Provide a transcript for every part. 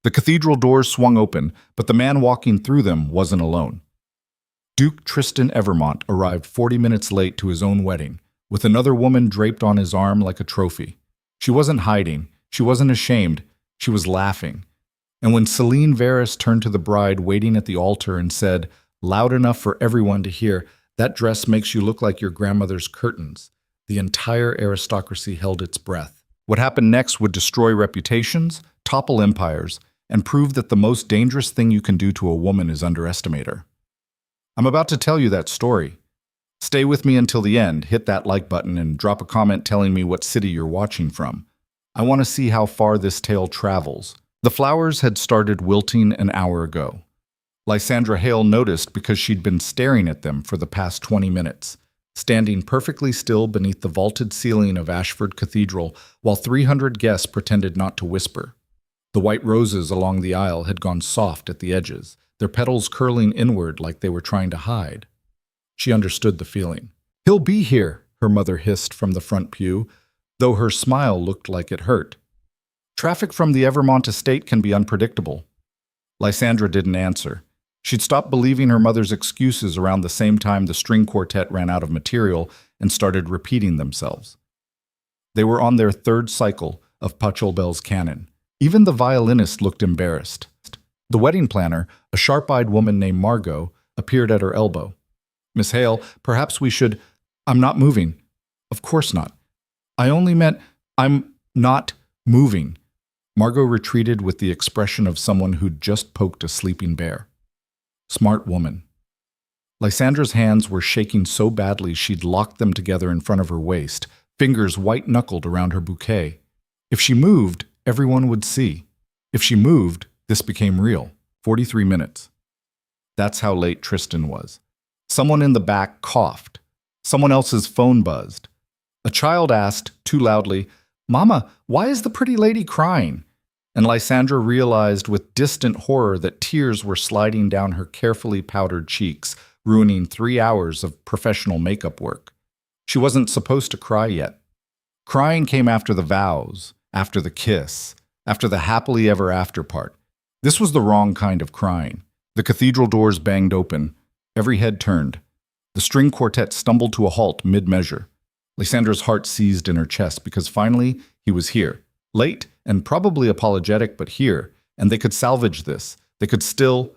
The cathedral doors swung open, but the man walking through them wasn't alone. Duke Tristan Evermont arrived 40 minutes late to his own wedding, with another woman draped on his arm like a trophy. She wasn't hiding, she wasn't ashamed, she was laughing. And when Celine Varys turned to the bride waiting at the altar and said, loud enough for everyone to hear, "That dress makes you look like your grandmother's curtains," the entire aristocracy held its breath. What happened next would destroy reputations, topple empires, and prove that the most dangerous thing you can do to a woman is underestimate her. I'm about to tell you that story. Stay with me until the end, hit that like button, and drop a comment telling me what city you're watching from. I want to see how far this tale travels. The flowers had started wilting an hour ago. Lysandra Hale noticed because she'd been staring at them for the past 20 minutes, standing perfectly still beneath the vaulted ceiling of Ashford Cathedral while 300 guests pretended not to whisper. The white roses along the aisle had gone soft at the edges, their petals curling inward like they were trying to hide. She understood the feeling. "He'll be here," her mother hissed from the front pew, though her smile looked like it hurt. "Traffic from the Evermont estate can be unpredictable." Lysandra didn't answer. She'd stopped believing her mother's excuses around the same time the string quartet ran out of material and started repeating themselves. They were on their third cycle of Pachelbel's canon. Even the violinist looked embarrassed. The wedding planner, a sharp-eyed woman named Margot, appeared at her elbow. "Miss Hale, perhaps we should—" "I'm not moving." "Of course not. I only meant I'm not moving." Margot retreated with the expression of someone who'd just poked a sleeping bear. Smart woman. Lysandra's hands were shaking so badly she'd locked them together in front of her waist, fingers white-knuckled around her bouquet. If she moved, everyone would see. If she moved, this became real. 43 minutes. That's how late Tristan was. Someone in the back coughed. Someone else's phone buzzed. A child asked, too loudly, "Mama, why is the pretty lady crying?" And Lysandra realized with distant horror that tears were sliding down her carefully powdered cheeks, ruining 3 hours of professional makeup work. She wasn't supposed to cry yet. Crying came after the vows, after the kiss, after the happily ever after part. This was the wrong kind of crying. The cathedral doors banged open. Every head turned. The string quartet stumbled to a halt mid-measure. Lysandra's heart seized in her chest because finally he was here. Late and probably apologetic, but here, and they could salvage this. They could still—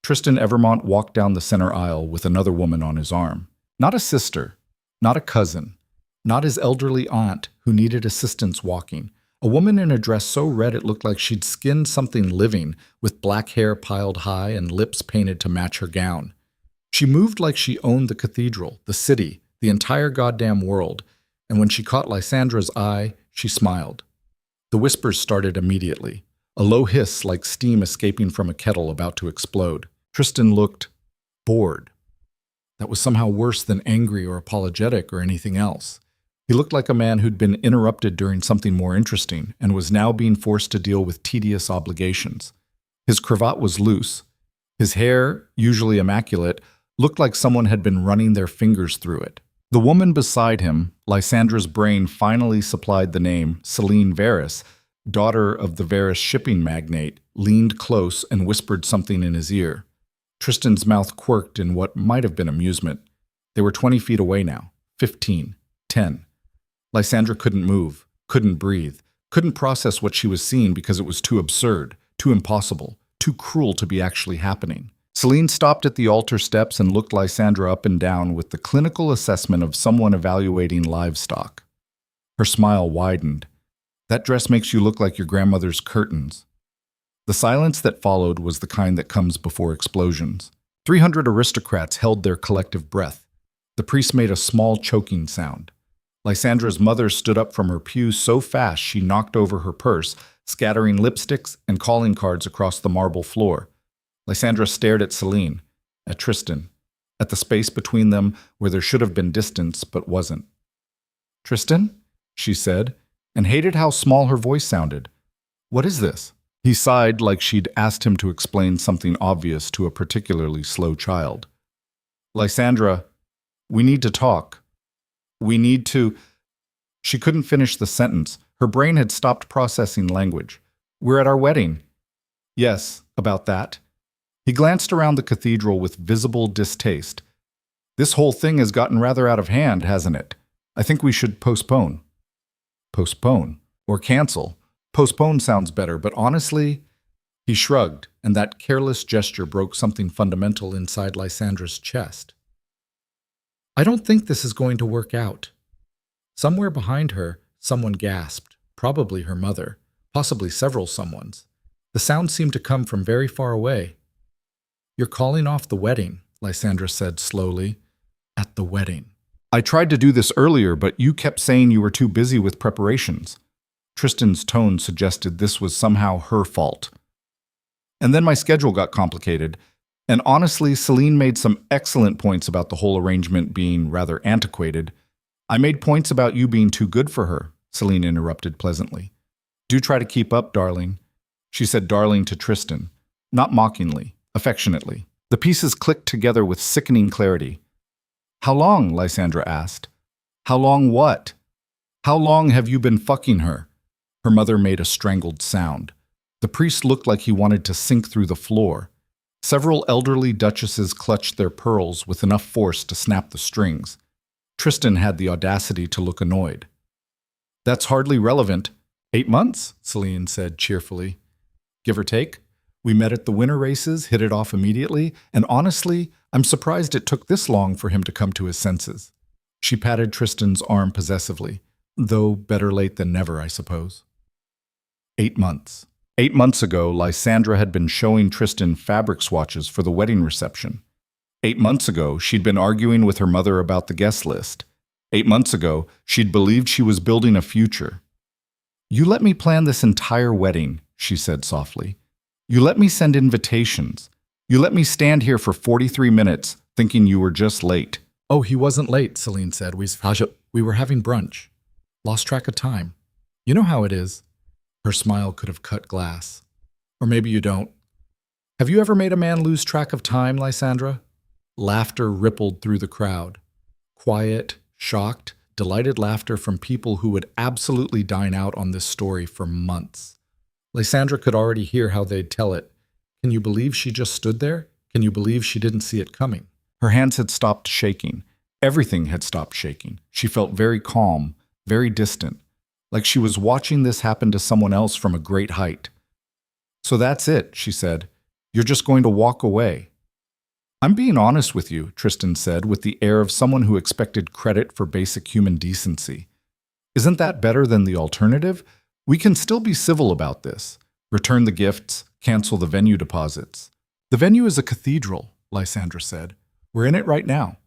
Tristan Evermont walked down the center aisle with another woman on his arm. Not a sister, not a cousin, not his elderly aunt who needed assistance walking. A woman in a dress so red it looked like she'd skinned something living, with black hair piled high and lips painted to match her gown. She moved like she owned the cathedral, the city, the entire goddamn world, and when she caught Lysandra's eye, she smiled. The whispers started immediately, a low hiss like steam escaping from a kettle about to explode. Tristan looked bored. That was somehow worse than angry or apologetic or anything else. He looked like a man who'd been interrupted during something more interesting and was now being forced to deal with tedious obligations. His cravat was loose. His hair, usually immaculate, looked like someone had been running their fingers through it. The woman beside him, Lysandra's brain finally supplied the name Celine Varys, daughter of the Varys shipping magnate, leaned close and whispered something in his ear. Tristan's mouth quirked in what might have been amusement. They were 20 feet away now. 15. 10. Lysandra couldn't move, couldn't breathe, couldn't process what she was seeing because it was too absurd, too impossible, too cruel to be actually happening. Celine stopped at the altar steps and looked Lysandra up and down with the clinical assessment of someone evaluating livestock. Her smile widened. "That dress makes you look like your grandmother's curtains." The silence that followed was the kind that comes before explosions. 300 aristocrats held their collective breath. The priest made a small choking sound. Lysandra's mother stood up from her pew so fast she knocked over her purse, scattering lipsticks and calling cards across the marble floor. Lysandra stared at Celine, at Tristan, at the space between them where there should have been distance but wasn't. "Tristan?" she said, and hated how small her voice sounded. "What is this?" He sighed like she'd asked him to explain something obvious to a particularly slow child. "Lysandra, we need to talk. We need to—" She couldn't finish the sentence. Her brain had stopped processing language. "We're at our wedding." Yes, about that. He glanced around the cathedral with visible distaste. This whole thing has gotten rather out of hand, hasn't it? I think we should postpone. Postpone. Or cancel. Postpone sounds better, but honestly, he shrugged, and that careless gesture broke something fundamental inside Lysandra's chest. I don't think this is going to work out. Somewhere behind her, someone gasped, probably her mother, possibly several someones. The sound seemed to come from very far away. You're calling off the wedding, Lysandra said slowly. At the wedding. I tried to do this earlier, but you kept saying you were too busy with preparations. Tristan's tone suggested this was somehow her fault. And then my schedule got complicated, and honestly, Celine made some excellent points about the whole arrangement being rather antiquated. I made points about you being too good for her, Celine interrupted pleasantly. Do try to keep up, darling. She said darling to Tristan, not mockingly, affectionately. The pieces clicked together with sickening clarity. How long? Lysandra asked. How long what? How long have you been fucking her? Her mother made a strangled sound. The priest looked like he wanted to sink through the floor. Several elderly duchesses clutched their pearls with enough force to snap the strings. Tristan had the audacity to look annoyed. That's hardly relevant. 8 months, Celine said cheerfully. Give or take. We met at the winter races, hit it off immediately, and honestly, I'm surprised it took this long for him to come to his senses. She patted Tristan's arm possessively, though better late than never, I suppose. 8 months. 8 months ago, Lysandra had been showing Tristan fabric swatches for the wedding reception. 8 months ago, she'd been arguing with her mother about the guest list. 8 months ago, she'd believed she was building a future. You let me plan this entire wedding, she said softly. You let me send invitations. You let me stand here for 43 minutes, thinking you were just late. Oh, he wasn't late, Celine said. We were having brunch. Lost track of time. You know how it is. Her smile could have cut glass. Or maybe you don't. Have you ever made a man lose track of time, Lysandra? Laughter rippled through the crowd. Quiet, shocked, delighted laughter from people who would absolutely dine out on this story for months. Lysandra could already hear how they'd tell it. Can you believe she just stood there? Can you believe she didn't see it coming? Her hands had stopped shaking. Everything had stopped shaking. She felt very calm, very distant, like she was watching this happen to someone else from a great height. So that's it, she said. You're just going to walk away. I'm being honest with you, Tristan said, with the air of someone who expected credit for basic human decency. Isn't that better than the alternative? We can still be civil about this. Return the gifts, cancel the venue deposits. The venue is a cathedral, Lysandra said. We're in it right now.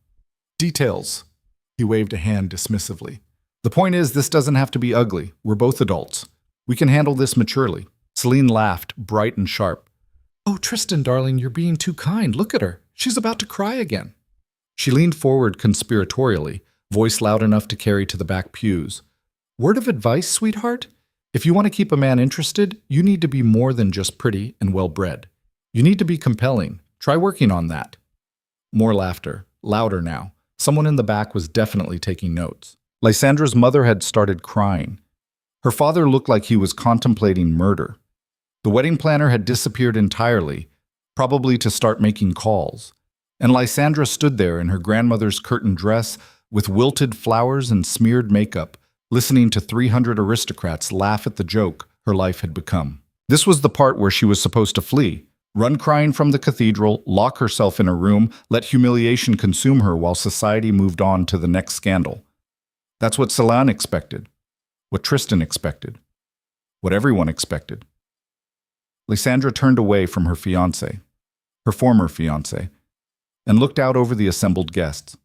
Details. He waved a hand dismissively. The point is, this doesn't have to be ugly. We're both adults. We can handle this maturely. Celine laughed, bright and sharp. Oh, Tristan, darling, you're being too kind. Look at her. She's about to cry again. She leaned forward conspiratorially, voice loud enough to carry to the back pews. Word of advice, sweetheart? If you want to keep a man interested, you need to be more than just pretty and well-bred. You need to be compelling. Try working on that. More laughter, louder now. Someone in the back was definitely taking notes. Lysandra's mother had started crying. Her father looked like he was contemplating murder. The wedding planner had disappeared entirely, probably to start making calls. And Lysandra stood there in her grandmother's curtain dress with wilted flowers and smeared makeup, listening to 300 aristocrats laugh at the joke her life had become. This was the part where she was supposed to flee, run crying from the cathedral, lock herself in a room, let humiliation consume her while society moved on to the next scandal. That's what Celine expected, what Tristan expected, what everyone expected. Lysandra turned away from her fiancé, her former fiancé, and looked out over the assembled guests.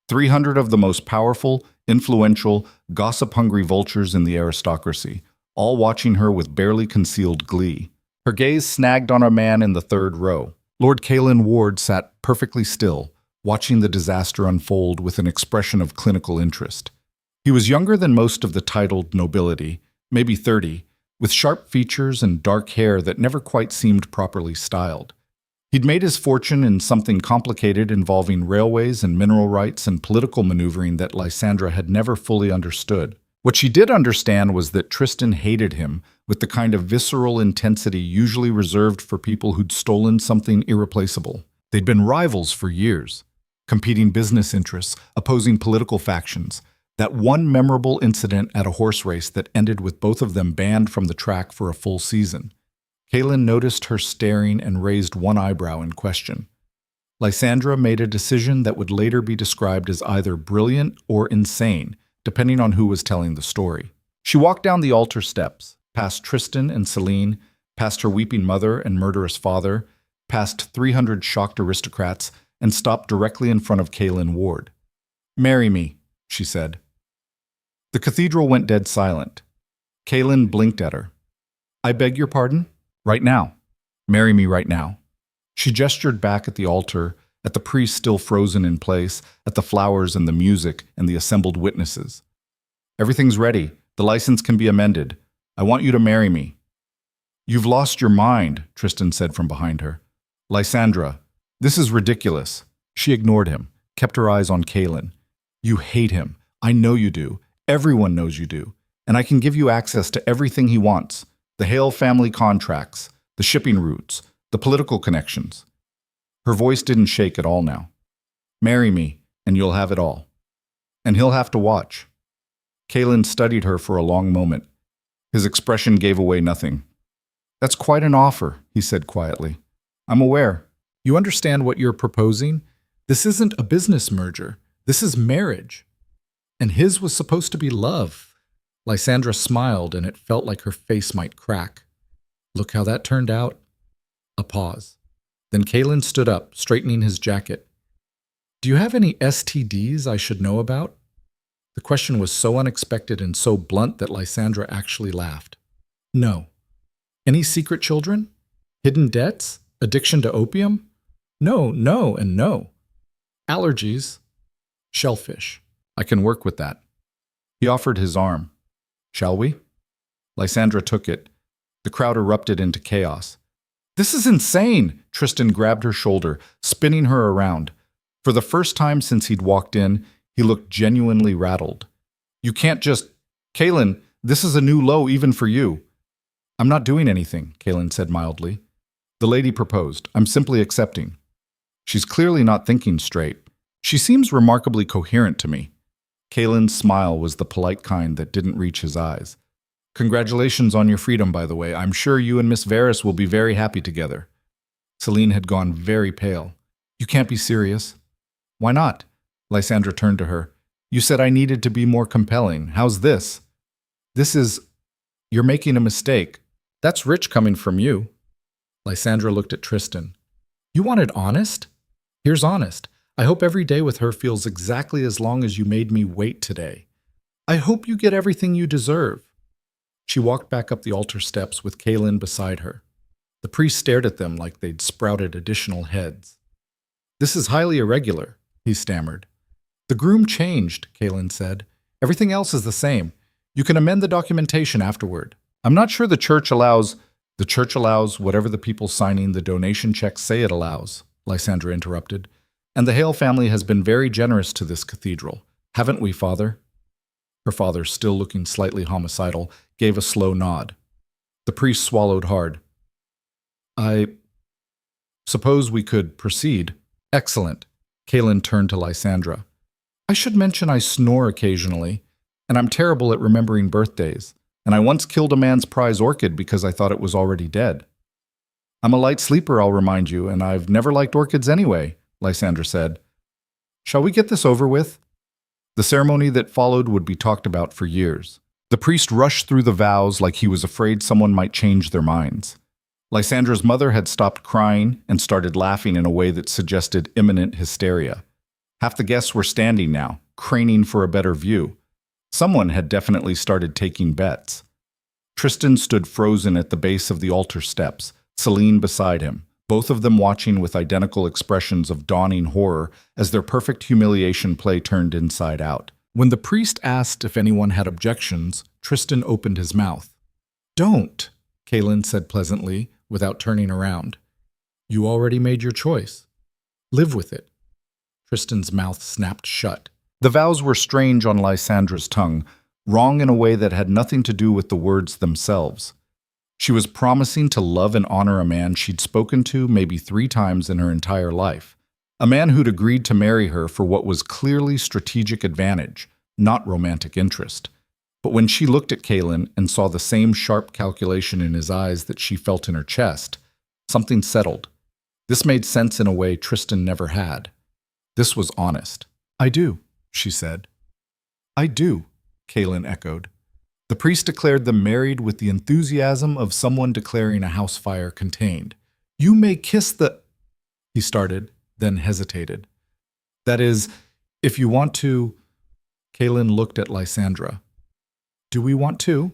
300 of the most powerful, influential, gossip-hungry vultures in the aristocracy, all watching her with barely concealed glee. Her gaze snagged on a man in the third row. Lord Caelan Ward sat perfectly still, watching the disaster unfold with an expression of clinical interest. He was younger than most of the titled nobility, maybe 30, with sharp features and dark hair that never quite seemed properly styled. He'd made his fortune in something complicated involving railways and mineral rights and political maneuvering that Lysandra had never fully understood. What she did understand was that Tristan hated him with the kind of visceral intensity usually reserved for people who'd stolen something irreplaceable. They'd been rivals for years, competing business interests, opposing political factions. That one memorable incident at a horse race that ended with both of them banned from the track for a full season. Kaylin noticed her staring and raised one eyebrow in question. Lysandra made a decision that would later be described as either brilliant or insane, depending on who was telling the story. She walked down the altar steps, past Tristan and Celine, past her weeping mother and murderous father, past 300 shocked aristocrats, and stopped directly in front of Kaylin Ward. "Marry me," she said. The cathedral went dead silent. Kaylin blinked at her. "I beg your pardon? Right now. Marry me right now." She gestured back at the altar, at the priest still frozen in place, at the flowers and the music and the assembled witnesses. "Everything's ready. The license can be amended. I want you to marry me." "You've lost your mind," Tristan said from behind her. "Lysandra, this is ridiculous." She ignored him, kept her eyes on Kaylin. "You hate him. I know you do. Everyone knows you do. And I can give you access to everything he wants. The Hale family contracts, the shipping routes, the political connections." Her voice didn't shake at all now. "Marry me, and you'll have it all. And he'll have to watch." Kaylin studied her for a long moment. His expression gave away nothing. "That's quite an offer," he said quietly. "I'm aware. You understand what you're proposing? This isn't a business merger. This is marriage. And his was supposed to be love." Lysandra smiled, and it felt like her face might crack. "Look how that turned out." A pause. Then Kaylin stood up, straightening his jacket. "Do you have any STDs I should know about?" The question was so unexpected and so blunt that Lysandra actually laughed. "No." "Any secret children? Hidden debts? Addiction to opium?" "No, no, and no." "Allergies?" "Shellfish. I can work with that." He offered his arm. "Shall we?" Lysandra took it. The crowd erupted into chaos. "This is insane!" Tristan grabbed her shoulder, spinning her around. For the first time since he'd walked in, he looked genuinely rattled. "You can't just— Kaylin, this is a new low even for you." "I'm not doing anything," Kaylin said mildly. "The lady proposed. I'm simply accepting." "She's clearly not thinking straight. She seems remarkably coherent to me." Kaylin's smile was the polite kind that didn't reach his eyes. "Congratulations on your freedom, by the way. I'm sure you and Miss Varys will be very happy together." Celine had gone very pale. "You can't be serious." "Why not?" Lysandra turned to her. "You said I needed to be more compelling. How's this?" "This is— You're making a mistake. That's rich coming from you." Lysandra looked at Tristan. "You wanted honest? Here's honest. I hope every day with her feels exactly as long as you made me wait today. I hope you get everything you deserve." She walked back up the altar steps with Kaylin beside her. The priest stared at them like they'd sprouted additional heads. "This is highly irregular," he stammered. "The groom changed," Kaylin said. "Everything else is the same. You can amend the documentation afterward. I'm not sure the church allows— The church allows whatever the people signing the donation checks say it allows," Lysandra interrupted. "And the Hale family has been very generous to this cathedral. Haven't we, Father?" Her father, still looking slightly homicidal, gave a slow nod. The priest swallowed hard. "I suppose we could proceed." "Excellent." Kaylin turned to Lysandra. "I should mention I snore occasionally, and I'm terrible at remembering birthdays, and I once killed a man's prize orchid because I thought it was already dead." "I'm a light sleeper, I'll remind you, and I've never liked orchids anyway," Lysandra said. "Shall we get this over with?" The ceremony that followed would be talked about for years. The priest rushed through the vows like he was afraid someone might change their minds. Lysandra's mother had stopped crying and started laughing in a way that suggested imminent hysteria. Half the guests were standing now, craning for a better view. Someone had definitely started taking bets. Tristan stood frozen at the base of the altar steps, Celine beside him, both of them watching with identical expressions of dawning horror as their perfect humiliation play turned inside out. When the priest asked if anyone had objections, Tristan opened his mouth. "Don't," Kaylin said pleasantly, without turning around. "You already made your choice. Live with it." Tristan's mouth snapped shut. The vows were strange on Lysandra's tongue, wrong in a way that had nothing to do with the words themselves. She was promising to love and honor a man she'd spoken to maybe 3 times in her entire life, a man who'd agreed to marry her for what was clearly strategic advantage, not romantic interest. But when she looked at Kaylin and saw the same sharp calculation in his eyes that she felt in her chest, something settled. This made sense in a way Tristan never had. This was honest. "I do," she said. "I do," Kaylin echoed. The priest declared them married with the enthusiasm of someone declaring a house fire contained. "You may kiss the—" he started, then hesitated. "That is, if you want to—" Kaylin looked at Lysandra. "Do we want to?"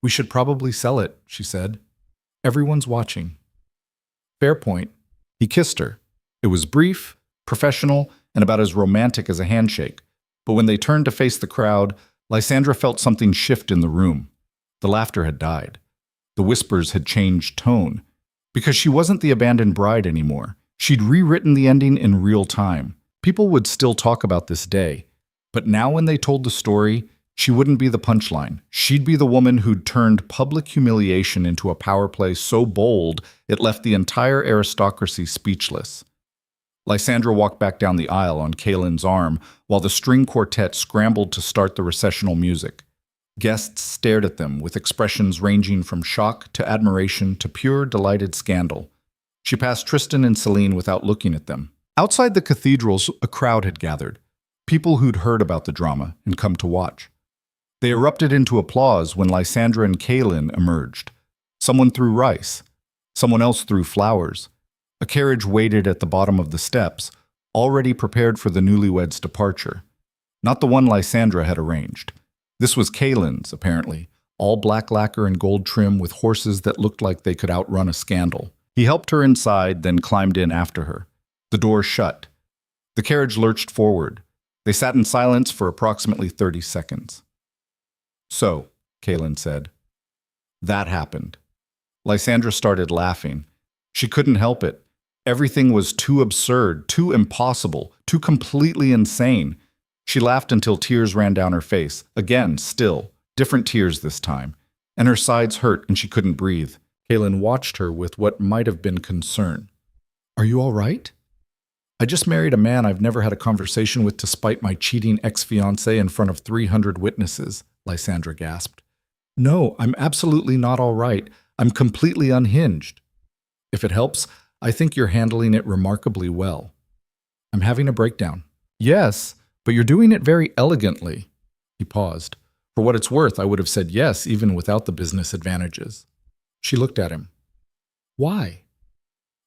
"We should probably sell it," she said. "Everyone's watching." Fair point. He kissed her. It was brief, professional, and about as romantic as a handshake. But when they turned to face the crowd, Lysandra felt something shift in the room. The laughter had died. The whispers had changed tone. Because she wasn't the abandoned bride anymore. She'd rewritten the ending in real time. People would still talk about this day. But now when they told the story, she wouldn't be the punchline. She'd be the woman who'd turned public humiliation into a power play so bold it left the entire aristocracy speechless. Lysandra walked back down the aisle on Kaylin's arm while the string quartet scrambled to start the recessional music. Guests stared at them with expressions ranging from shock to admiration to pure, delighted scandal. She passed Tristan and Celine without looking at them. Outside the cathedrals, a crowd had gathered, people who'd heard about the drama and come to watch. They erupted into applause when Lysandra and Kaylin emerged. Someone threw rice. Someone else threw flowers. A carriage waited at the bottom of the steps, already prepared for the newlyweds' departure. Not the one Lysandra had arranged. This was Kaylin's, apparently, all black lacquer and gold trim with horses that looked like they could outrun a scandal. He helped her inside, then climbed in after her. The door shut. The carriage lurched forward. They sat in silence for approximately 30 seconds. "So," Kaylin said. "That happened." Lysandra started laughing. She couldn't help it. Everything was too absurd, too impossible, too completely insane. She laughed until tears ran down her face. Again, still, different tears this time. And her sides hurt and she couldn't breathe. Kaylin watched her with what might have been concern. "Are you all right?" "I just married a man I've never had a conversation with to spite my cheating ex-fiancé in front of 300 witnesses," Lysandra gasped. "No, I'm absolutely not all right. I'm completely unhinged. If it helps, I think you're handling it remarkably well. I'm having a breakdown." "Yes, but you're doing it very elegantly." He paused. For what it's worth, I would have said yes, even without the business advantages. She looked at him. "Why?"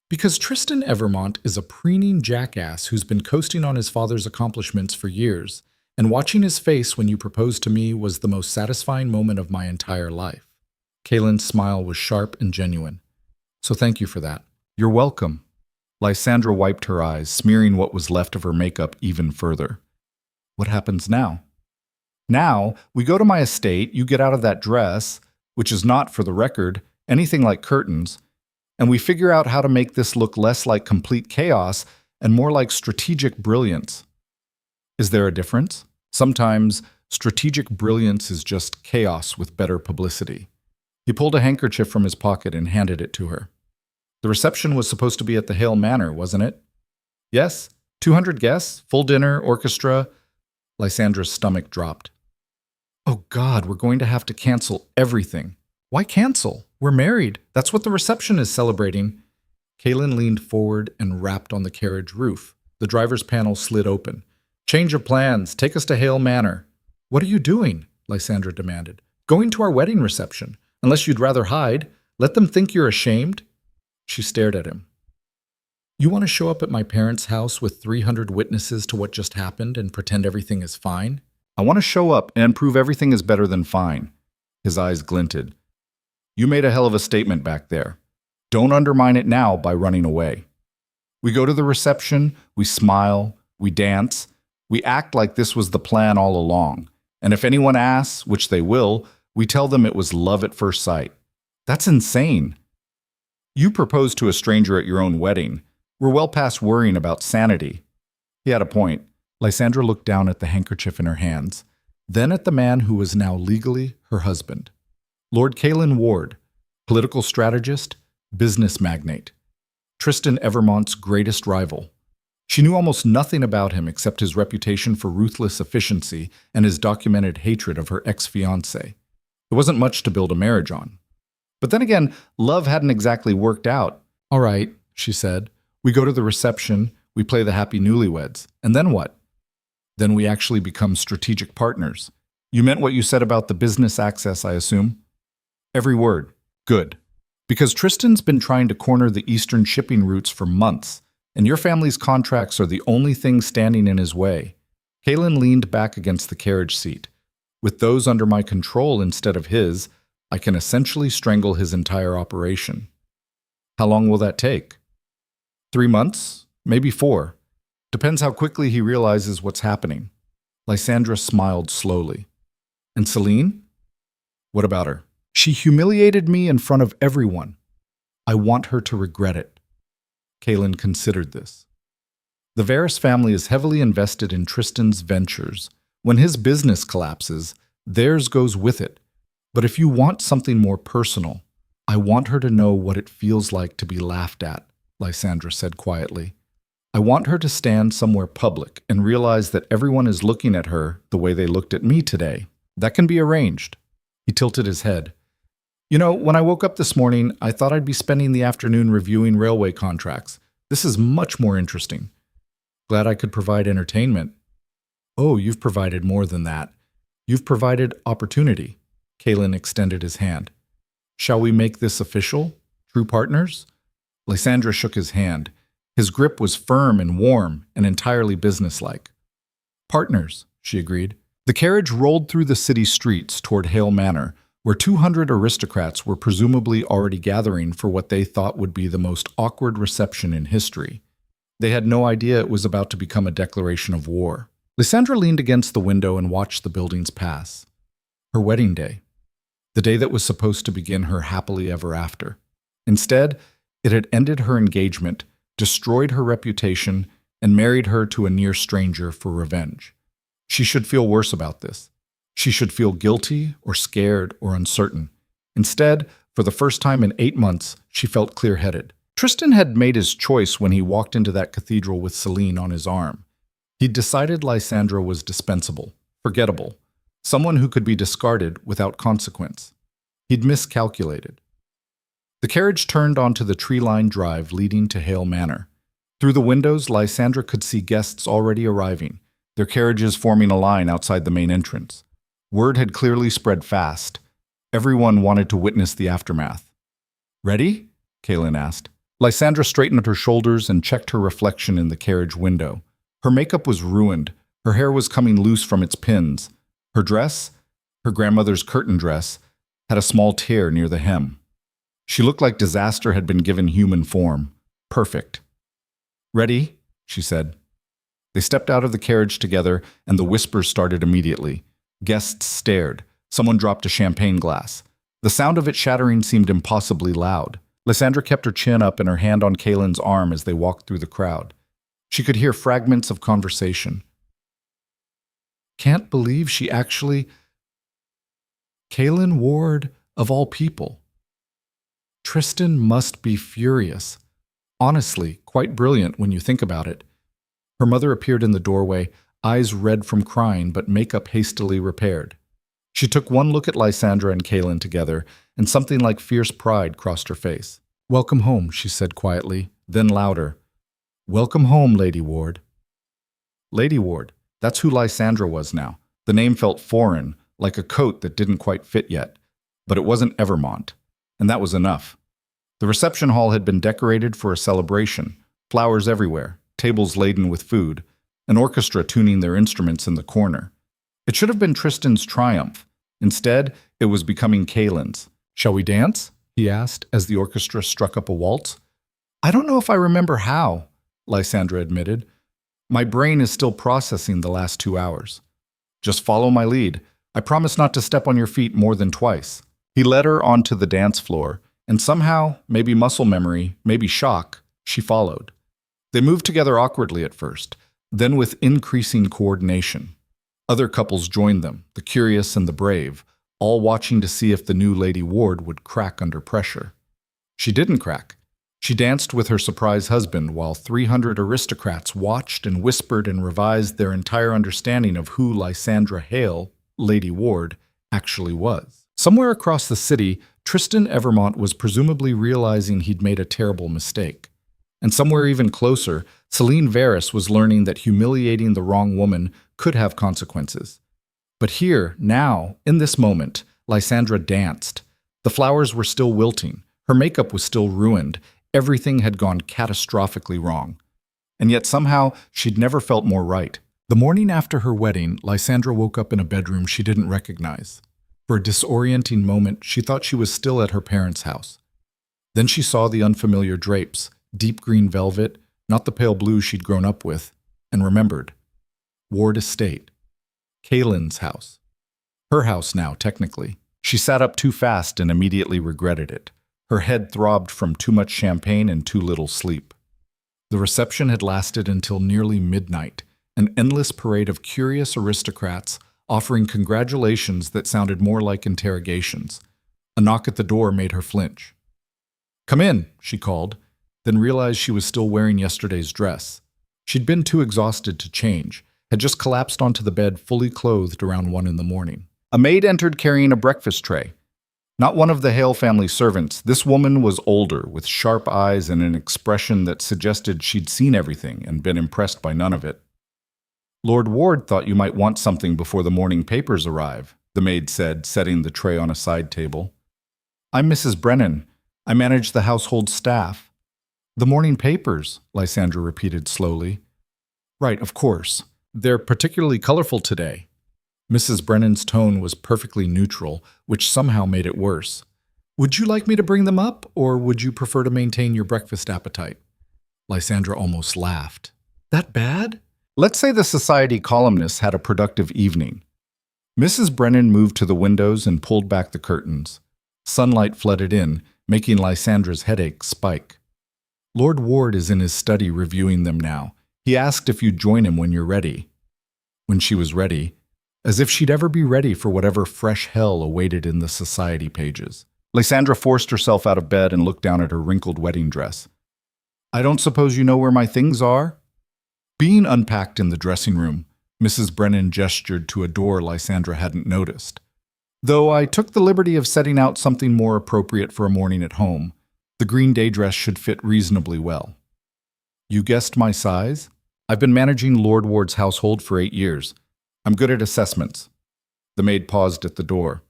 "Because Tristan Evermont is a preening jackass who's been coasting on his father's accomplishments for years, and watching his face when you proposed to me was the most satisfying moment of my entire life." Kaylin's smile was sharp and genuine. "So thank you for that." "You're welcome." Lysandra wiped her eyes, smearing what was left of her makeup even further. "What happens now?" "Now, we go to my estate, you get out of that dress, which is not, for the record, anything like curtains, and we figure out how to make this look less like complete chaos and more like strategic brilliance." "Is there a difference?" "Sometimes, strategic brilliance is just chaos with better publicity." He pulled a handkerchief from his pocket and handed it to her. "The reception was supposed to be at the Hale Manor, wasn't it?" "Yes, 200 guests, full dinner, orchestra." Lysandra's stomach dropped. "Oh God, we're going to have to cancel everything." "Why cancel? We're married. That's what the reception is celebrating." Kaylin leaned forward and rapped on the carriage roof. The driver's panel slid open. "Change of plans. Take us to Hale Manor." "What are you doing?" Lysandra demanded. "Going to our wedding reception. Unless you'd rather hide. Let them think you're ashamed." She stared at him. "You want to show up at my parents' house with 300 witnesses to what just happened and pretend everything is fine?" "I want to show up and prove everything is better than fine." His eyes glinted. "You made a hell of a statement back there. Don't undermine it now by running away. We go to the reception, we smile, we dance, we act like this was the plan all along. And if anyone asks, which they will, we tell them it was love at first sight. That's insane. You proposed to a stranger at your own wedding. We're well past worrying about sanity." He had a point. Lysandra looked down at the handkerchief in her hands. then at the man who was now legally her husband. Lord Kaelin Ward, political strategist, business magnate. Tristan Evermont's greatest rival. She knew almost nothing about him except his reputation for ruthless efficiency and his documented hatred of her ex-fiancé. There wasn't much to build a marriage on. But then again, love hadn't exactly worked out. "All right," she said. "We go to the reception, we play the happy newlyweds. And then what?" "Then we actually become strategic partners. You meant what you said about the business access, I assume?" "Every word. Good. Because Tristan's been trying to corner the eastern shipping routes for months, and your family's contracts are the only thing standing in his way." Kaelin leaned back against the carriage seat. "With those under my control instead of his, I can essentially strangle his entire operation." "How long will that take?" 3 months, maybe 4. Depends how quickly he realizes what's happening." Lysandra smiled slowly. "And Celine?" "What about her?" "She humiliated me in front of everyone. I want her to regret it." Kaelin considered this. The Varys family is heavily invested in Tristan's ventures. When his business collapses, theirs goes with it. But if you want something more personal, I want her to know what it feels like to be laughed at, Lysandra said quietly. "I want her to stand somewhere public and realize that everyone is looking at her the way they looked at me today. That can be arranged." He tilted his head. "You know, when I woke up this morning, I thought I'd be spending the afternoon reviewing railway contracts. This is much more interesting. Glad I could provide entertainment." "Oh, you've provided more than that. You've provided opportunity." Kaelin extended his hand. "Shall we make this official? True partners?" Lysandra shook his hand. His grip was firm and warm and entirely businesslike. "Partners," she agreed. The carriage rolled through the city streets toward Hale Manor, where 200 aristocrats were presumably already gathering for what they thought would be the most awkward reception in history. They had no idea it was about to become a declaration of war. Lysandra leaned against the window and watched the buildings pass. Her wedding day. The day that was supposed to begin her happily ever after. Instead, it had ended her engagement, destroyed her reputation, and married her to a near stranger for revenge. She should feel worse about this. She should feel guilty or scared or uncertain. Instead, for the first time in 8 months, she felt clear-headed. Tristan had made his choice when he walked into that cathedral with Celine on his arm. He'd decided Lysandra was dispensable, forgettable, someone who could be discarded without consequence. He'd miscalculated. The carriage turned onto the tree-lined drive leading to Hale Manor. Through the windows, Lysandra could see guests already arriving, their carriages forming a line outside the main entrance. Word had clearly spread fast. Everyone wanted to witness the aftermath. "Ready?" Kaelin asked. Lysandra straightened her shoulders and checked her reflection in the carriage window. Her makeup was ruined. Her hair was coming loose from its pins. Her dress, her grandmother's curtain dress, had a small tear near the hem. She looked like disaster had been given human form. Perfect. "Ready?" she said. They stepped out of the carriage together, and the whispers started immediately. Guests stared. Someone dropped a champagne glass. The sound of it shattering seemed impossibly loud. Lysandra kept her chin up and her hand on Kaelin's arm as they walked through the crowd. She could hear fragments of conversation. "Can't believe she actually..." Kaelin Ward, of all people. Tristan must be furious. Honestly, quite brilliant when you think about it. Her mother appeared in the doorway, eyes red from crying but makeup hastily repaired. She took one look at Lysandra and Kaelin together, and something like fierce pride crossed her face. "Welcome home," she said quietly, then louder. "Welcome home, Lady Ward." Lady Ward, that's who Lysandra was now. The name felt foreign, like a coat that didn't quite fit yet. But it wasn't Evermont, and that was enough. The reception hall had been decorated for a celebration, flowers everywhere, tables laden with food, an orchestra tuning their instruments in the corner. It should have been Tristan's triumph. Instead, it was becoming Kaelin's. "Shall we dance?" he asked as the orchestra struck up a waltz. "I don't know if I remember how," Lysandra admitted. "My brain is still processing the last 2 hours." "Just follow my lead. I promise not to step on your feet more than twice." He led her onto the dance floor, and somehow, maybe muscle memory, maybe shock, she followed. They moved together awkwardly at first, then with increasing coordination. Other couples joined them, the curious and the brave, all watching to see if the new Lady Ward would crack under pressure. She didn't crack. She danced with her surprise husband while 300 aristocrats watched and whispered and revised their entire understanding of who Lysandra Hale, Lady Ward, actually was. Somewhere across the city, Tristan Evermont was presumably realizing he'd made a terrible mistake. And somewhere even closer, Celine Varys was learning that humiliating the wrong woman could have consequences. But here, now, in this moment, Lysandra danced. The flowers were still wilting. Her makeup was still ruined. Everything had gone catastrophically wrong. And yet somehow, she'd never felt more right. The morning after her wedding, Lysandra woke up in a bedroom she didn't recognize. For a disorienting moment, she thought she was still at her parents' house. Then she saw the unfamiliar drapes, deep green velvet, not the pale blue she'd grown up with, and remembered. Ward Estate. Kaylin's house. Her house now, technically. She sat up too fast and immediately regretted it. Her head throbbed from too much champagne and too little sleep. The reception had lasted until nearly midnight, an endless parade of curious aristocrats offering congratulations that sounded more like interrogations. A knock at the door made her flinch. "Come in," she called, then realized she was still wearing yesterday's dress. She'd been too exhausted to change, had just collapsed onto the bed fully clothed around 1 in the morning. A maid entered carrying a breakfast tray. Not one of the Hale family servants, this woman was older, with sharp eyes and an expression that suggested she'd seen everything and been impressed by none of it. "Lord Ward thought you might want something before the morning papers arrive," the maid said, setting the tray on a side table. "I'm Mrs. Brennan. I manage the household staff." "The morning papers," Lysandra repeated slowly. "Right, of course. They're particularly colorful today." Mrs. Brennan's tone was perfectly neutral, which somehow made it worse. "Would you like me to bring them up, or would you prefer to maintain your breakfast appetite?" Lysandra almost laughed. "That bad?" Let's say the society columnists had a productive evening. Mrs. Brennan moved to the windows and pulled back the curtains. Sunlight flooded in, making Lysandra's headache spike. "Lord Ward is in his study reviewing them now. He asked if you'd join him when you're ready." When she was ready, as if she'd ever be ready for whatever fresh hell awaited in the society pages. Lysandra forced herself out of bed and looked down at her wrinkled wedding dress. "I don't suppose you know where my things are?" Being unpacked in the dressing room, Mrs. Brennan gestured to a door Lysandra hadn't noticed. "Though I took the liberty of setting out something more appropriate for a morning at home. The green day dress should fit reasonably well." "You guessed my size? I've been managing Lord Ward's household for 8 years. I'm good at assessments." The maid paused at the door.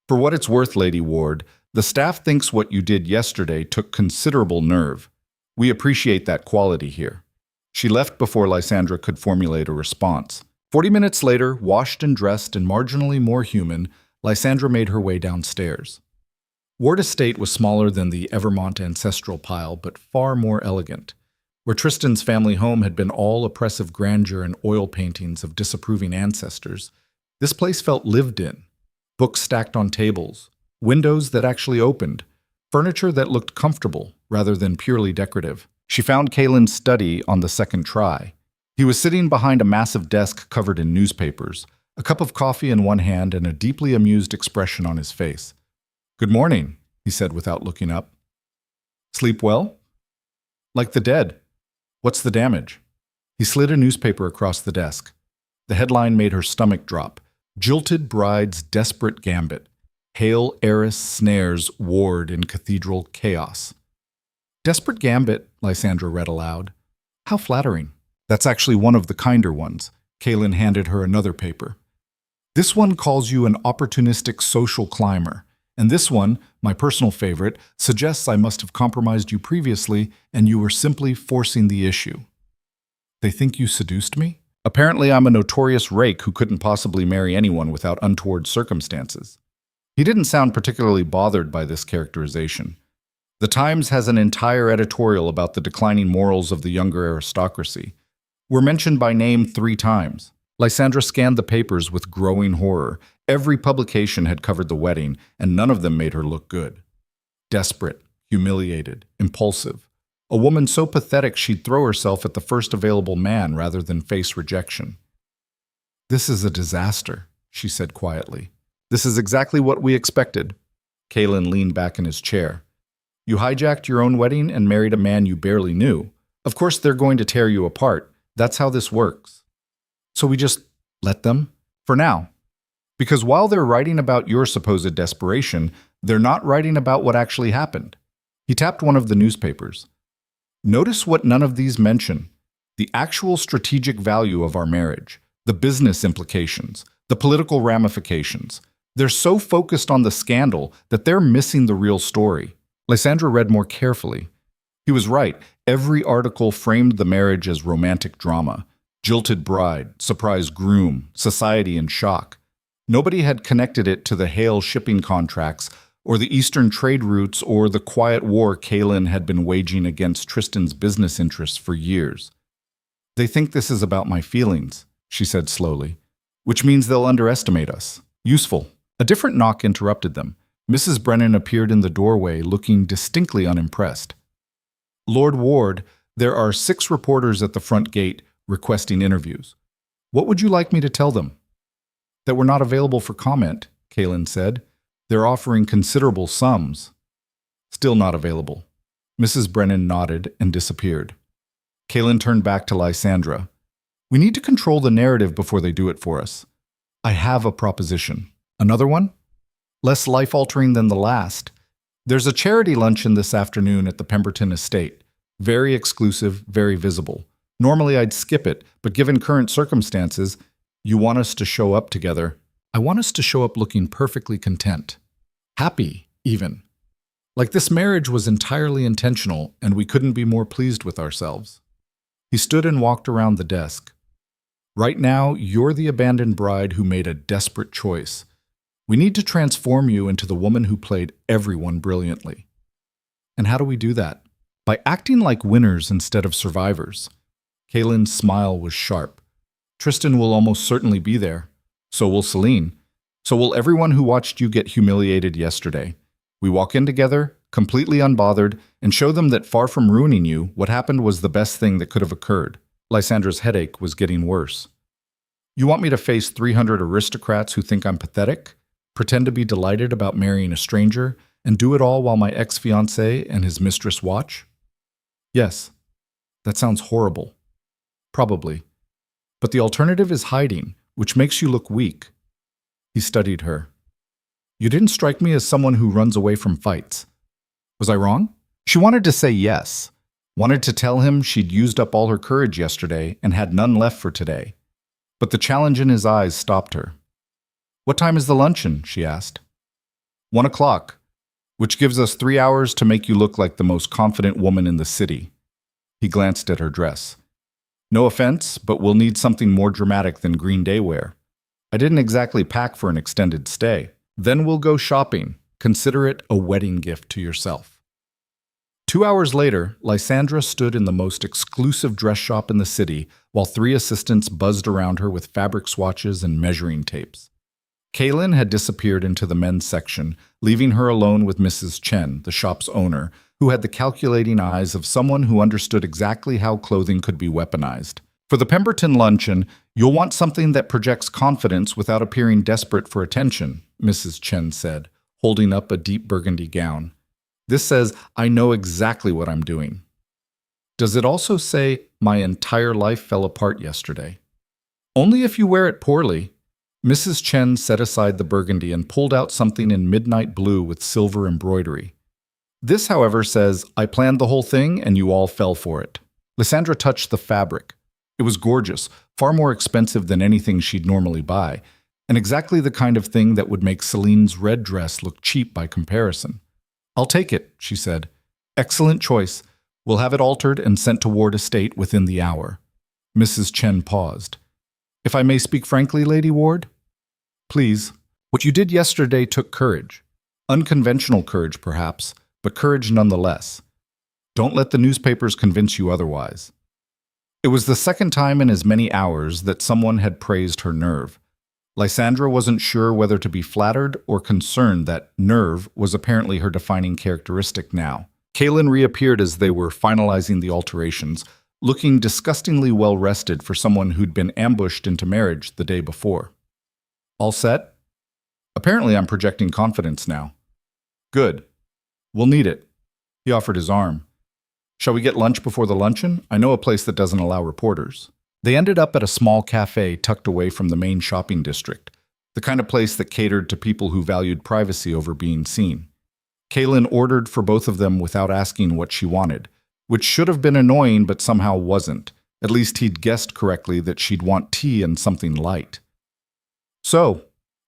"For what it's worth, Lady Ward, the staff thinks what you did yesterday took considerable nerve. We appreciate that quality here." She left before Lysandra could formulate a response. 40 minutes later, washed and dressed and marginally more human, Lysandra made her way downstairs. Ward Estate was smaller than the Evermont ancestral pile, but far more elegant. Where Tristan's family home had been all oppressive grandeur and oil paintings of disapproving ancestors, this place felt lived in. Books stacked on tables, windows that actually opened, furniture that looked comfortable rather than purely decorative. She found Kaylin's study on the second try. He was sitting behind a massive desk covered in newspapers, a cup of coffee in one hand and a deeply amused expression on his face. "Good morning," he said without looking up. "Sleep well?" "Like the dead. What's the damage?" He slid a newspaper across the desk. The headline made her stomach drop. "Jilted Bride's Desperate Gambit. Hale Heiress Snares Ward in Cathedral Chaos." "Desperate Gambit," Lysandra read aloud. "How flattering." "That's actually one of the kinder ones." Kaylin handed her another paper. "This one calls you an opportunistic social climber. And this one, my personal favorite, suggests I must have compromised you previously and you were simply forcing the issue." "They think you seduced me?" "Apparently I'm a notorious rake who couldn't possibly marry anyone without untoward circumstances." He didn't sound particularly bothered by this characterization. The Times has an entire editorial about the declining morals of the younger aristocracy. We're mentioned by name 3 times. Lysandra scanned the papers with growing horror. Every publication had covered the wedding, and none of them made her look good. Desperate, humiliated, impulsive. A woman so pathetic she'd throw herself at the first available man rather than face rejection. This is a disaster, she said quietly. This is exactly what we expected. Kalen leaned back in his chair. You hijacked your own wedding and married a man you barely knew. Of course they're going to tear you apart. That's how this works. So we just let them? For now. Because while they're writing about your supposed desperation, they're not writing about what actually happened. He tapped one of the newspapers. Notice what none of these mention. The actual strategic value of our marriage, the business implications, the political ramifications. They're so focused on the scandal that they're missing the real story. Lysandra read more carefully. He was right. Every article framed the marriage as romantic drama. Jilted bride, surprise groom, society in shock. Nobody had connected it to the Hale shipping contracts or the Eastern trade routes or the quiet war Kalen had been waging against Tristan's business interests for years. They think this is about my feelings, she said slowly, which means they'll underestimate us. Useful. A different knock interrupted them. Mrs. Brennan appeared in the doorway, looking distinctly unimpressed. Lord Ward, there are 6 reporters at the front gate requesting interviews. What would you like me to tell them? That we're not available for comment, Kalen said. They're offering considerable sums. Still not available. Mrs. Brennan nodded and disappeared. Kalen turned back to Lysandra. We need to control the narrative before they do it for us. I have a proposition. Another one? Less life-altering than the last. There's a charity luncheon this afternoon at the Pemberton estate. Very exclusive, very visible. Normally I'd skip it, but given current circumstances, you want us to show up together. I want us to show up looking perfectly content. Happy, even. Like this marriage was entirely intentional and we couldn't be more pleased with ourselves. He stood and walked around the desk. Right now, you're the abandoned bride who made a desperate choice. We need to transform you into the woman who played everyone brilliantly. And how do we do that? By acting like winners instead of survivors. Kalen's smile was sharp. Tristan will almost certainly be there. So will Celine. So will everyone who watched you get humiliated yesterday. We walk in together, completely unbothered, and show them that far from ruining you, what happened was the best thing that could have occurred. Lysandra's headache was getting worse. You want me to face 300 aristocrats who think I'm pathetic? Pretend to be delighted about marrying a stranger, and do it all while my ex-fiancé and his mistress watch? Yes. That sounds horrible. Probably. But the alternative is hiding, which makes you look weak. He studied her. You didn't strike me as someone who runs away from fights. Was I wrong? She wanted to say yes. Wanted to tell him she'd used up all her courage yesterday and had none left for today. But the challenge in his eyes stopped her. What time is the luncheon? She asked. 1 o'clock, which gives us 3 hours to make you look like the most confident woman in the city. He glanced at her dress. No offense, but we'll need something more dramatic than Green Day wear. I didn't exactly pack for an extended stay. Then we'll go shopping. Consider it a wedding gift to yourself. 2 hours later, Lysandra stood in the most exclusive dress shop in the city while 3 assistants buzzed around her with fabric swatches and measuring tapes. Kalen had disappeared into the men's section, leaving her alone with Mrs. Chen, the shop's owner, who had the calculating eyes of someone who understood exactly how clothing could be weaponized. For the Pemberton luncheon, you'll want something that projects confidence without appearing desperate for attention, Mrs. Chen said, holding up a deep burgundy gown. This says, I know exactly what I'm doing. Does it also say, my entire life fell apart yesterday? Only if you wear it poorly. Mrs. Chen set aside the burgundy and pulled out something in midnight blue with silver embroidery. This, however, says, I planned the whole thing and you all fell for it. Lysandra touched the fabric. It was gorgeous, far more expensive than anything she'd normally buy, and exactly the kind of thing that would make Celine's red dress look cheap by comparison. I'll take it, she said. Excellent choice. We'll have it altered and sent to Ward Estate within the hour. Mrs. Chen paused. If I may speak frankly, Lady Ward? Please. What you did yesterday took courage. Unconventional courage, perhaps, but courage nonetheless. Don't let the newspapers convince you otherwise. It was the second time in as many hours that someone had praised her nerve. Lysandra wasn't sure whether to be flattered or concerned that nerve was apparently her defining characteristic now. Kalen reappeared as they were finalizing the alterations, looking disgustingly well-rested for someone who'd been ambushed into marriage the day before. All set? Apparently I'm projecting confidence now. Good. We'll need it. He offered his arm. Shall we get lunch before the luncheon? I know a place that doesn't allow reporters. They ended up at a small cafe tucked away from the main shopping district, the kind of place that catered to people who valued privacy over being seen. Kaylin ordered for both of them without asking what she wanted, which should have been annoying but somehow wasn't. At least he'd guessed correctly that she'd want tea and something light. So,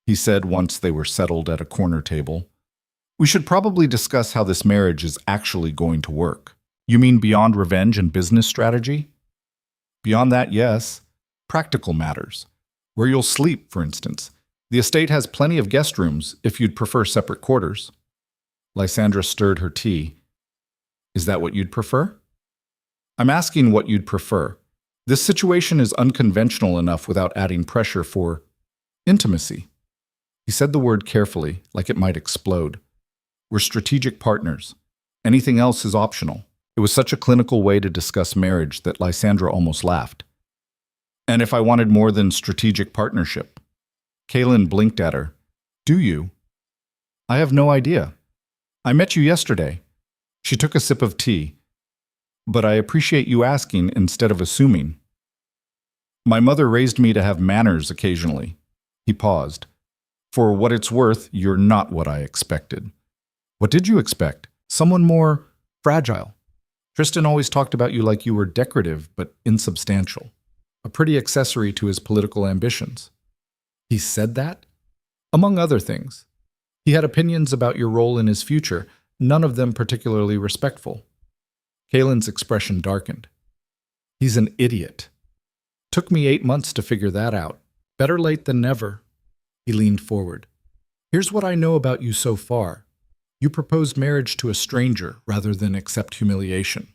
he said once they were settled at a corner table, we should probably discuss how this marriage is actually going to work. You mean beyond revenge and business strategy? Beyond that, yes. Practical matters. Where you'll sleep, for instance. The estate has plenty of guest rooms if you'd prefer separate quarters. Lysandra stirred her tea. Is that what you'd prefer? I'm asking what you'd prefer. This situation is unconventional enough without adding pressure for intimacy. He said the word carefully, like it might explode. We're strategic partners. Anything else is optional. It was such a clinical way to discuss marriage that Lysandra almost laughed. And if I wanted more than strategic partnership? Kaylin blinked at her. Do you? I have no idea. I met you yesterday. She took a sip of tea. But I appreciate you asking instead of assuming. My mother raised me to have manners occasionally. He paused. For what it's worth, you're not what I expected. What did you expect? Someone more fragile. Tristan always talked about you like you were decorative but insubstantial, a pretty accessory to his political ambitions. He said that? Among other things. He had opinions about your role in his future, none of them particularly respectful. Kaylin's expression darkened. He's an idiot. Took me 8 months to figure that out. Better late than never. He leaned forward. Here's what I know about you so far. You proposed marriage to a stranger rather than accept humiliation.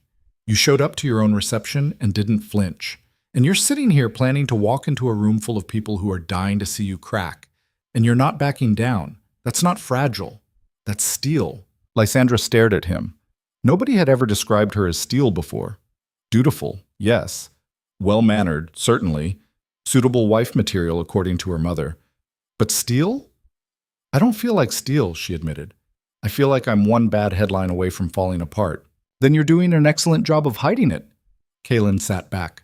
You showed up to your own reception and didn't flinch. And you're sitting here planning to walk into a room full of people who are dying to see you crack. And you're not backing down. That's not fragile. That's steel. Lysandra stared at him. Nobody had ever described her as steel before. Dutiful, yes. Well-mannered, certainly. Suitable wife material, according to her mother. But steel? I don't feel like steel, she admitted. I feel like I'm one bad headline away from falling apart. Then you're doing an excellent job of hiding it. Kaylin sat back.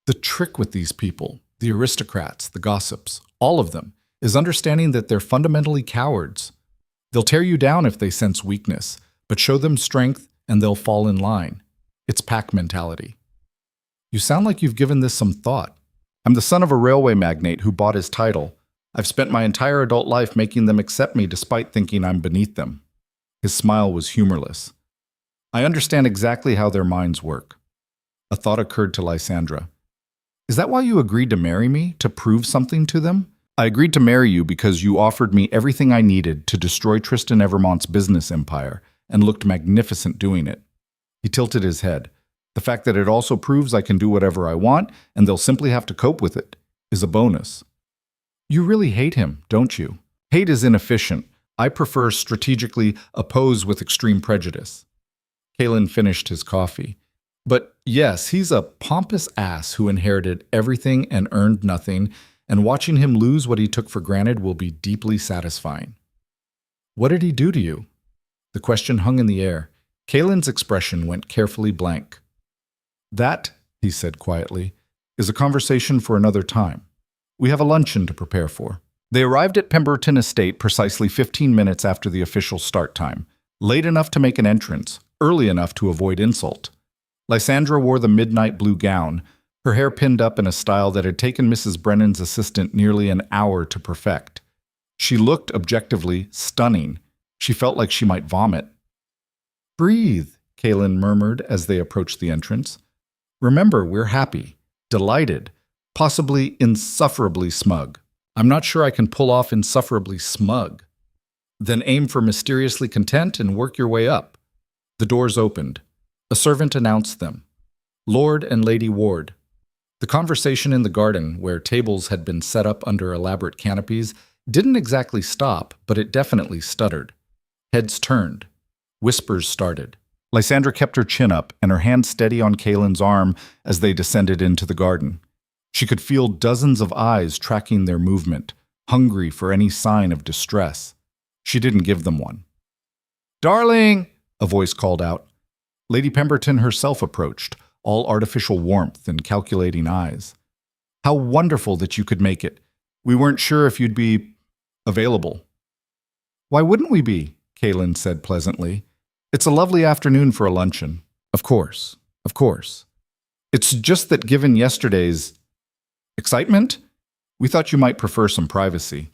The trick with these people, the aristocrats, the gossips, all of them, is understanding that they're fundamentally cowards. They'll tear you down if they sense weakness, but show them strength and they'll fall in line. It's pack mentality. You sound like you've given this some thought. I'm the son of a railway magnate who bought his title. I've spent my entire adult life making them accept me despite thinking I'm beneath them. His smile was humorless. I understand exactly how their minds work. A thought occurred to Lysandra. Is that why you agreed to marry me, to prove something to them? I agreed to marry you because you offered me everything I needed to destroy Tristan Evermont's business empire and looked magnificent doing it. He tilted his head. The fact that it also proves I can do whatever I want and they'll simply have to cope with it is a bonus. You really hate him, don't you? Hate is inefficient. I prefer strategically oppose with extreme prejudice. Kaylin finished his coffee. But yes, he's a pompous ass who inherited everything and earned nothing, and watching him lose what he took for granted will be deeply satisfying. What did he do to you? The question hung in the air. Kaylin's expression went carefully blank. That, he said quietly, is a conversation for another time. We have a luncheon to prepare for. They arrived at Pemberton Estate precisely 15 minutes after the official start time, late enough to make an entrance, early enough to avoid insult. Lysandra wore the midnight blue gown, her hair pinned up in a style that had taken Mrs. Brennan's assistant nearly an hour to perfect. She looked objectively stunning. She felt like she might vomit. Breathe, Kaylin murmured as they approached the entrance. Remember, we're happy, delighted, possibly insufferably smug. I'm not sure I can pull off insufferably smug. Then aim for mysteriously content and work your way up. The doors opened. A servant announced them. Lord and Lady Ward. The conversation in the garden, where tables had been set up under elaborate canopies, didn't exactly stop, but it definitely stuttered. Heads turned. Whispers started. Lysandra kept her chin up and her hand steady on Kaylin's arm as they descended into the garden. She could feel dozens of eyes tracking their movement, hungry for any sign of distress. She didn't give them one. "Darling!" a voice called out. Lady Pemberton herself approached, all artificial warmth and calculating eyes. "How wonderful that you could make it. We weren't sure if you'd be available." "Why wouldn't we be?" Kaylin said pleasantly. "It's a lovely afternoon for a luncheon." Of course. It's just that given yesterday's excitement, we thought you might prefer some privacy."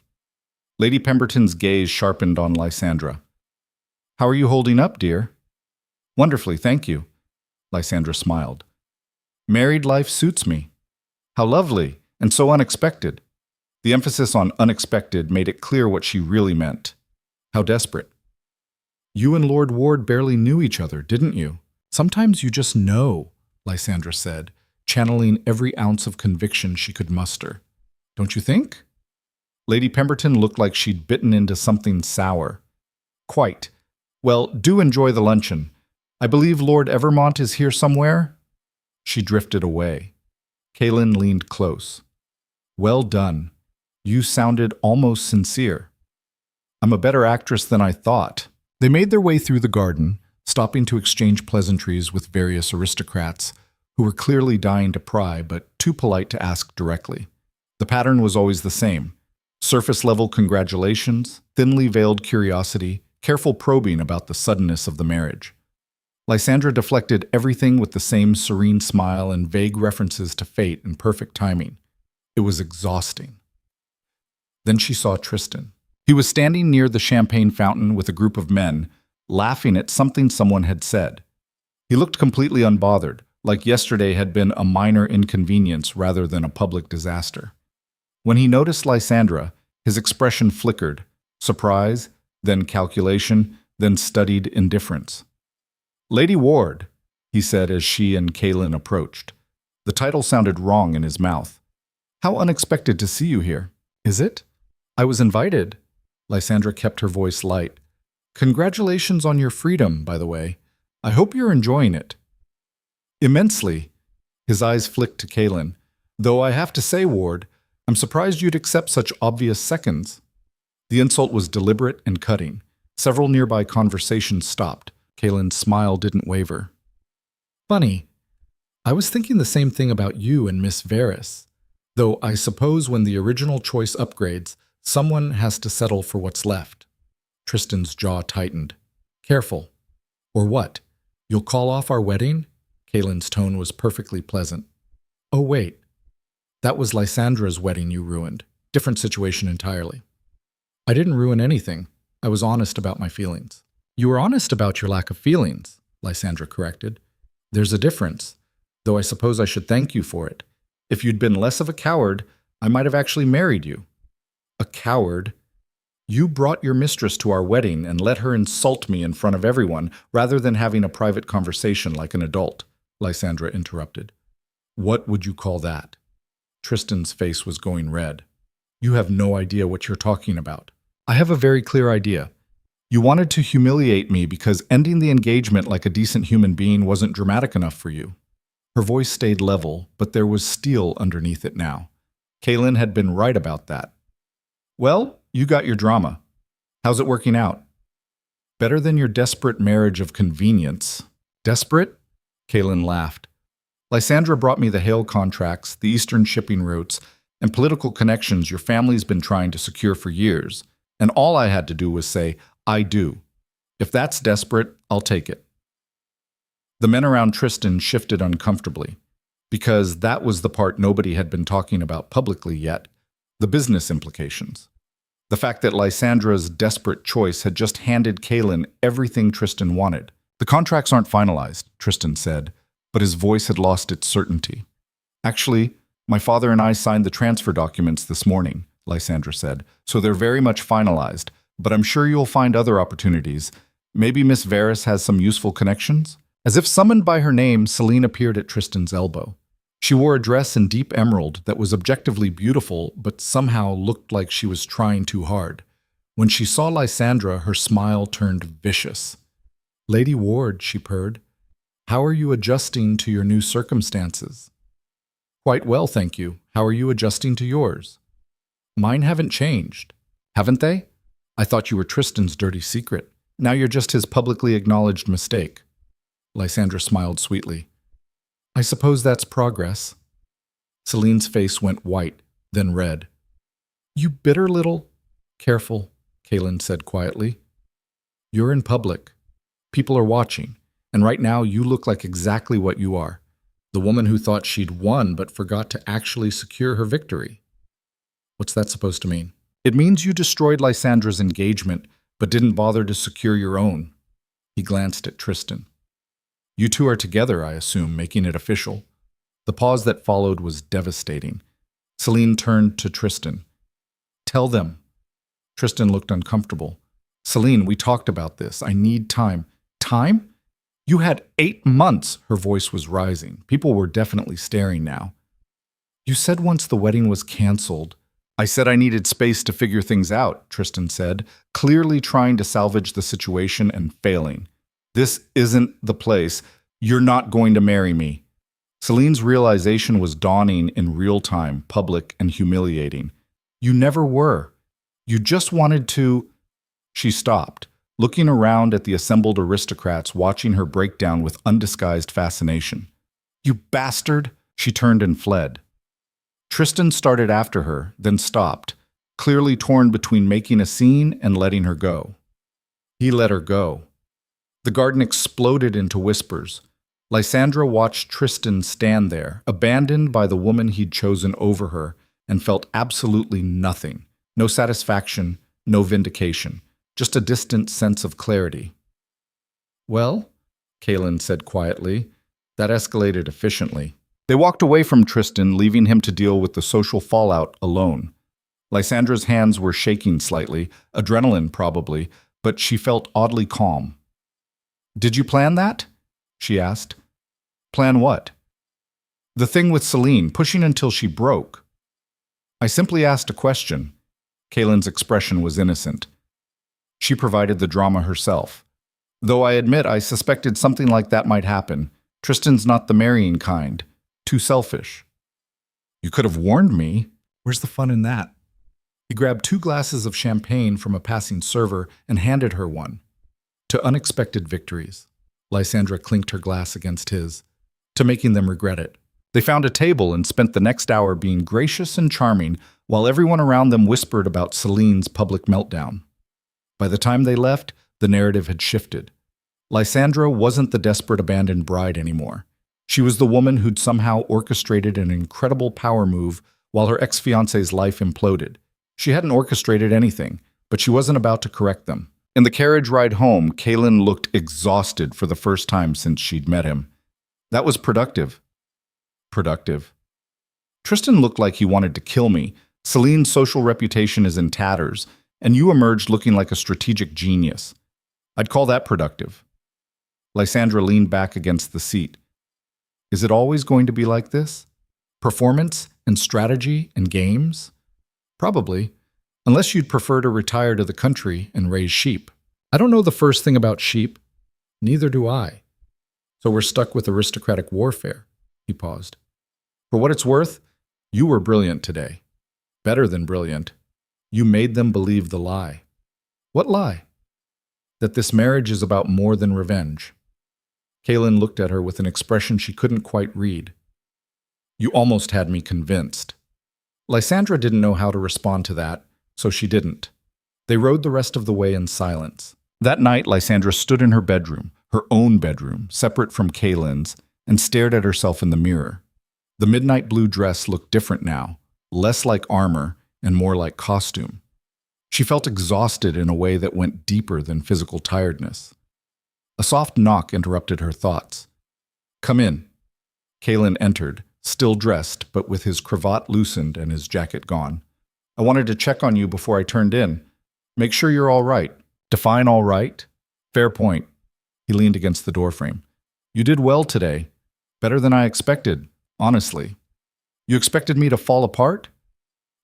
Lady Pemberton's gaze sharpened on Lysandra. "How are you holding up, dear?" "Wonderfully, thank you." Lysandra smiled. "Married life suits me." "How lovely, and so unexpected." The emphasis on unexpected made it clear what she really meant. "How desperate." "You and Lord Ward barely knew each other, didn't you?" "Sometimes you just know," Lysandra said, channeling every ounce of conviction she could muster. "Don't you think?" Lady Pemberton looked like she'd bitten into something sour. "Quite. Well, do enjoy the luncheon. I believe Lord Evermont is here somewhere?" She drifted away. Kaylin leaned close. "Well done. You sounded almost sincere." "I'm a better actress than I thought." They made their way through the garden, stopping to exchange pleasantries with various aristocrats who were clearly dying to pry but too polite to ask directly. The pattern was always the same. Surface-level congratulations, thinly veiled curiosity, careful probing about the suddenness of the marriage. Lysandra deflected everything with the same serene smile and vague references to fate and perfect timing. It was exhausting. Then she saw Tristan. He was standing near the champagne fountain with a group of men, laughing at something someone had said. He looked completely unbothered, like yesterday had been a minor inconvenience rather than a public disaster. When he noticed Lysandra, his expression flickered, surprise, then calculation, then studied indifference. "Lady Ward," he said as she and Kaylin approached. The title sounded wrong in his mouth. "How unexpected to see you here." "Is it? I was invited." Lysandra kept her voice light. "Congratulations on your freedom, by the way. I hope you're enjoying it." "Immensely." His eyes flicked to Kaylin. "Though I have to say, Ward, I'm surprised you'd accept such obvious seconds." The insult was deliberate and cutting. Several nearby conversations stopped. Kaylin's smile didn't waver. "Funny. I was thinking the same thing about you and Miss Varys. Though I suppose when the original choice upgrades, someone has to settle for what's left." Tristan's jaw tightened. "Careful. Or what? You'll call off our wedding?" Kaylin's tone was perfectly pleasant. "Oh, wait. That was Lysandra's wedding you ruined. Different situation entirely." "I didn't ruin anything. I was honest about my feelings." "You were honest about your lack of feelings," Lysandra corrected. "There's a difference, though I suppose I should thank you for it. If you'd been less of a coward, I might have actually married you." "A coward? You brought your mistress to our wedding and let her insult me in front of everyone rather than having a private conversation like an adult," Lysandra interrupted. "What would you call that?" Tristan's face was going red. "You have no idea what you're talking about." "I have a very clear idea. You wanted to humiliate me because ending the engagement like a decent human being wasn't dramatic enough for you." Her voice stayed level, but there was steel underneath it now. Kaylin had been right about that. "Well, you got your drama. How's it working out?" "Better than your desperate marriage of convenience." "Desperate?" Kaylin laughed. "Lysandra brought me the Hale contracts, the Eastern shipping routes, and political connections your family's been trying to secure for years, and all I had to do was say, 'I do.' If that's desperate, I'll take it." The men around Tristan shifted uncomfortably, because that was the part nobody had been talking about publicly yet, the business implications. The fact that Lysandra's desperate choice had just handed Kaylin everything Tristan wanted. "The contracts aren't finalized," Tristan said, but his voice had lost its certainty. "Actually, my father and I signed the transfer documents this morning," Lysandra said, "so they're very much finalized, but I'm sure you'll find other opportunities. Maybe Miss Varys has some useful connections?" As if summoned by her name, Celine appeared at Tristan's elbow. She wore a dress in deep emerald that was objectively beautiful, but somehow looked like she was trying too hard. When she saw Lysandra, her smile turned vicious. Lady Ward, she purred. How are you adjusting to your new circumstances? Quite well, thank you. How are you adjusting to yours? Mine haven't changed. Haven't they? I thought you were Tristan's dirty secret. Now you're just his publicly acknowledged mistake. Lysandra smiled sweetly. I suppose that's progress. Celine's face went white, then red. You bitter little... Careful, Kaelin said quietly. You're in public. People are watching, and right now you look like exactly what you are. The woman who thought she'd won but forgot to actually secure her victory. What's that supposed to mean? It means you destroyed Lysandra's engagement, but didn't bother to secure your own. He glanced at Tristan. You two are together, I assume, making it official. The pause that followed was devastating. Celine turned to Tristan. Tell them. Tristan looked uncomfortable. Celine, we talked about this. I need time. Time? You had 8 months. Her voice was rising. People were definitely staring now. You said once the wedding was canceled. I said I needed space to figure things out, Tristan said, clearly trying to salvage the situation and failing. This isn't the place. You're not going to marry me. Celine's realization was dawning in real time, public and humiliating. You never were. You just wanted to... She stopped, looking around at the assembled aristocrats watching her breakdown with undisguised fascination. You bastard! She turned and fled. Tristan started after her, then stopped, clearly torn between making a scene and letting her go. He let her go. The garden exploded into whispers. Lysandra watched Tristan stand there, abandoned by the woman he'd chosen over her, and felt absolutely nothing. No satisfaction, no vindication, just a distant sense of clarity. Well, Kaelin said quietly, that escalated efficiently. They walked away from Tristan, leaving him to deal with the social fallout alone. Lysandra's hands were shaking slightly, adrenaline probably, but she felt oddly calm. Did you plan that? She asked. Plan what? The thing with Celine, pushing until she broke. I simply asked a question. Kaelin's expression was innocent. She provided the drama herself. Though I admit I suspected something like that might happen. Tristan's not the marrying kind. Too selfish. You could have warned me. Where's the fun in that? He grabbed 2 glasses of champagne from a passing server and handed her one. To unexpected victories. Lysandra clinked her glass against his. To making them regret it. They found a table and spent the next hour being gracious and charming while everyone around them whispered about Celine's public meltdown. By the time they left, the narrative had shifted. Lysandra wasn't the desperate abandoned bride anymore. She was the woman who'd somehow orchestrated an incredible power move while her ex-fiancé's life imploded. She hadn't orchestrated anything, but she wasn't about to correct them. In the carriage ride home, Kaelin looked exhausted for the first time since she'd met him. That was productive. Productive. Tristan looked like he wanted to kill me. Celine's social reputation is in tatters, and you emerged looking like a strategic genius. I'd call that productive. Lysandra leaned back against the seat. Is it always going to be like this? Performance and strategy and games? Probably, unless you'd prefer to retire to the country and raise sheep. I don't know the first thing about sheep. Neither do I. So we're stuck with aristocratic warfare. He paused. For what it's worth, you were brilliant today. Better than brilliant. You made them believe the lie. What lie? That this marriage is about more than revenge. Kaelin looked at her with an expression she couldn't quite read. You almost had me convinced. Lysandra didn't know how to respond to that, so she didn't. They rode the rest of the way in silence. That night, Lysandra stood in her bedroom, her own bedroom, separate from Kaelin's, and stared at herself in the mirror. The midnight blue dress looked different now, less like armor and more like costume. She felt exhausted in a way that went deeper than physical tiredness. A soft knock interrupted her thoughts. Come in. Kaelin entered, still dressed, but with his cravat loosened and his jacket gone. I wanted to check on you before I turned in. Make sure you're all right. Define all right? Fair point. He leaned against the doorframe. You did well today. Better than I expected, honestly. You expected me to fall apart?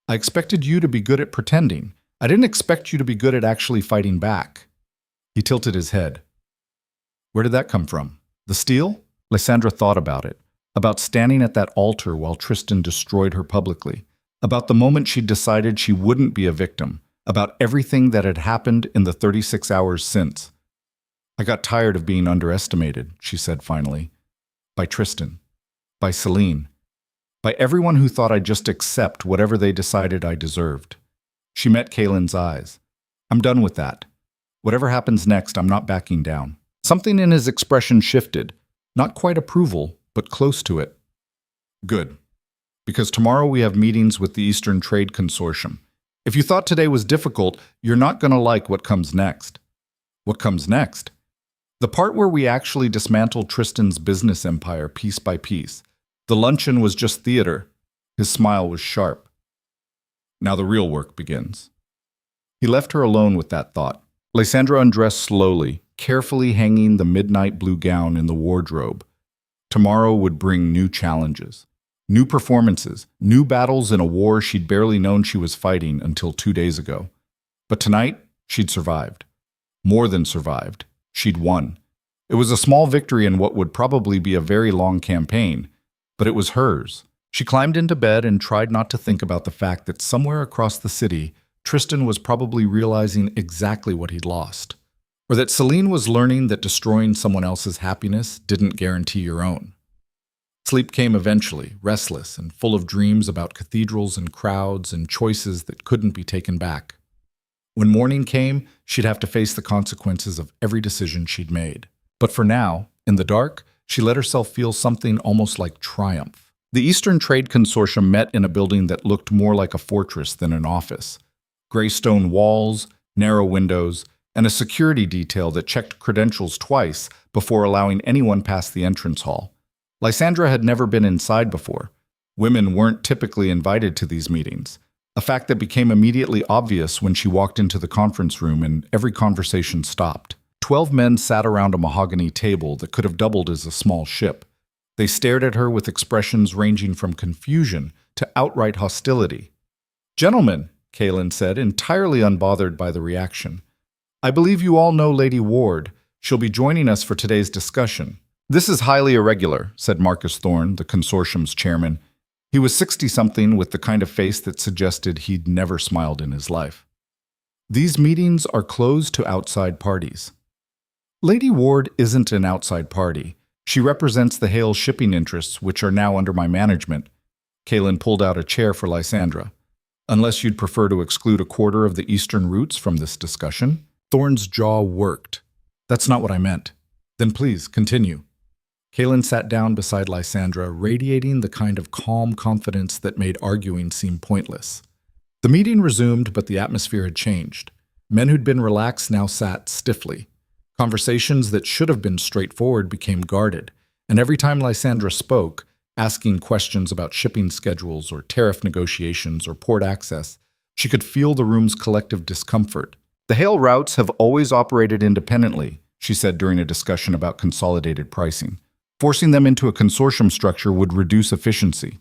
I expected you to be good at pretending. I didn't expect you to be good at actually fighting back. He tilted his head. Where did that come from? The steel? Lysandra thought about it. About standing at that altar while Tristan destroyed her publicly. About the moment she'd decided she wouldn't be a victim. About everything that had happened in the 36 hours since. I got tired of being underestimated, she said finally. By Tristan. By Celine. By everyone who thought I'd just accept whatever they decided I deserved. She met Kaylin's eyes. I'm done with that. Whatever happens next, I'm not backing down. Something in his expression shifted. Not quite approval, but close to it. Good. Because tomorrow we have meetings with the Eastern Trade Consortium. If you thought today was difficult, you're not going to like what comes next. What comes next? The part where we actually dismantle Tristan's business empire piece by piece. The luncheon was just theater. His smile was sharp. Now the real work begins. He left her alone with that thought. Lysandra undressed slowly, carefully hanging the midnight blue gown in the wardrobe. Tomorrow would bring new challenges, new performances, new battles in a war she'd barely known she was fighting until 2 days ago. But tonight, she'd survived. More than survived. She'd won. It was a small victory in what would probably be a very long campaign, but it was hers. She climbed into bed and tried not to think about the fact that somewhere across the city, Tristan was probably realizing exactly what he'd lost. Or that Celine was learning that destroying someone else's happiness didn't guarantee your own. Sleep came eventually, restless and full of dreams about cathedrals and crowds and choices that couldn't be taken back. When morning came, she'd have to face the consequences of every decision she'd made. But for now, in the dark, she let herself feel something almost like triumph. The Eastern Trade Consortium met in a building that looked more like a fortress than an office. Gray stone walls, narrow windows, and a security detail that checked credentials twice before allowing anyone past the entrance hall. Lysandra had never been inside before. Women weren't typically invited to these meetings, a fact that became immediately obvious when she walked into the conference room and every conversation stopped. 12 men sat around a mahogany table that could have doubled as a small ship. They stared at her with expressions ranging from confusion to outright hostility. "Gentlemen," Kaylin said, entirely unbothered by the reaction, "I believe you all know Lady Ward. She'll be joining us for today's discussion." "This is highly irregular," said Marcus Thorne, the consortium's chairman. He was 60-something with the kind of face that suggested he'd never smiled in his life. "These meetings are closed to outside parties." "Lady Ward isn't an outside party. She represents the Hale shipping interests, which are now under my management." Kaylin pulled out a chair for Lysandra. "Unless you'd prefer to exclude a quarter of the eastern routes from this discussion?" Thorne's jaw worked. "That's not what I meant." "Then please, continue." Kaylin sat down beside Lysandra, radiating the kind of calm confidence that made arguing seem pointless. The meeting resumed, but the atmosphere had changed. Men who'd been relaxed now sat stiffly. Conversations that should have been straightforward became guarded, and every time Lysandra spoke, asking questions about shipping schedules or tariff negotiations or port access, she could feel the room's collective discomfort. "The Hale routes have always operated independently," she said during a discussion about consolidated pricing. "Forcing them into a consortium structure would reduce efficiency."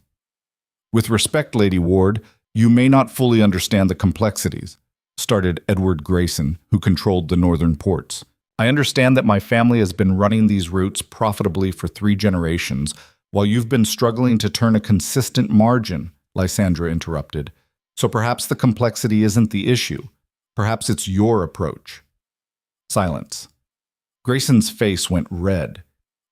"With respect, Lady Ward, you may not fully understand the complexities," started Edward Grayson, who controlled the northern ports. "I understand that my family has been running these routes profitably for 3 generations, while you've been struggling to turn a consistent margin," Lysandra interrupted. "So perhaps the complexity isn't the issue. Perhaps it's your approach." Silence. Grayson's face went red.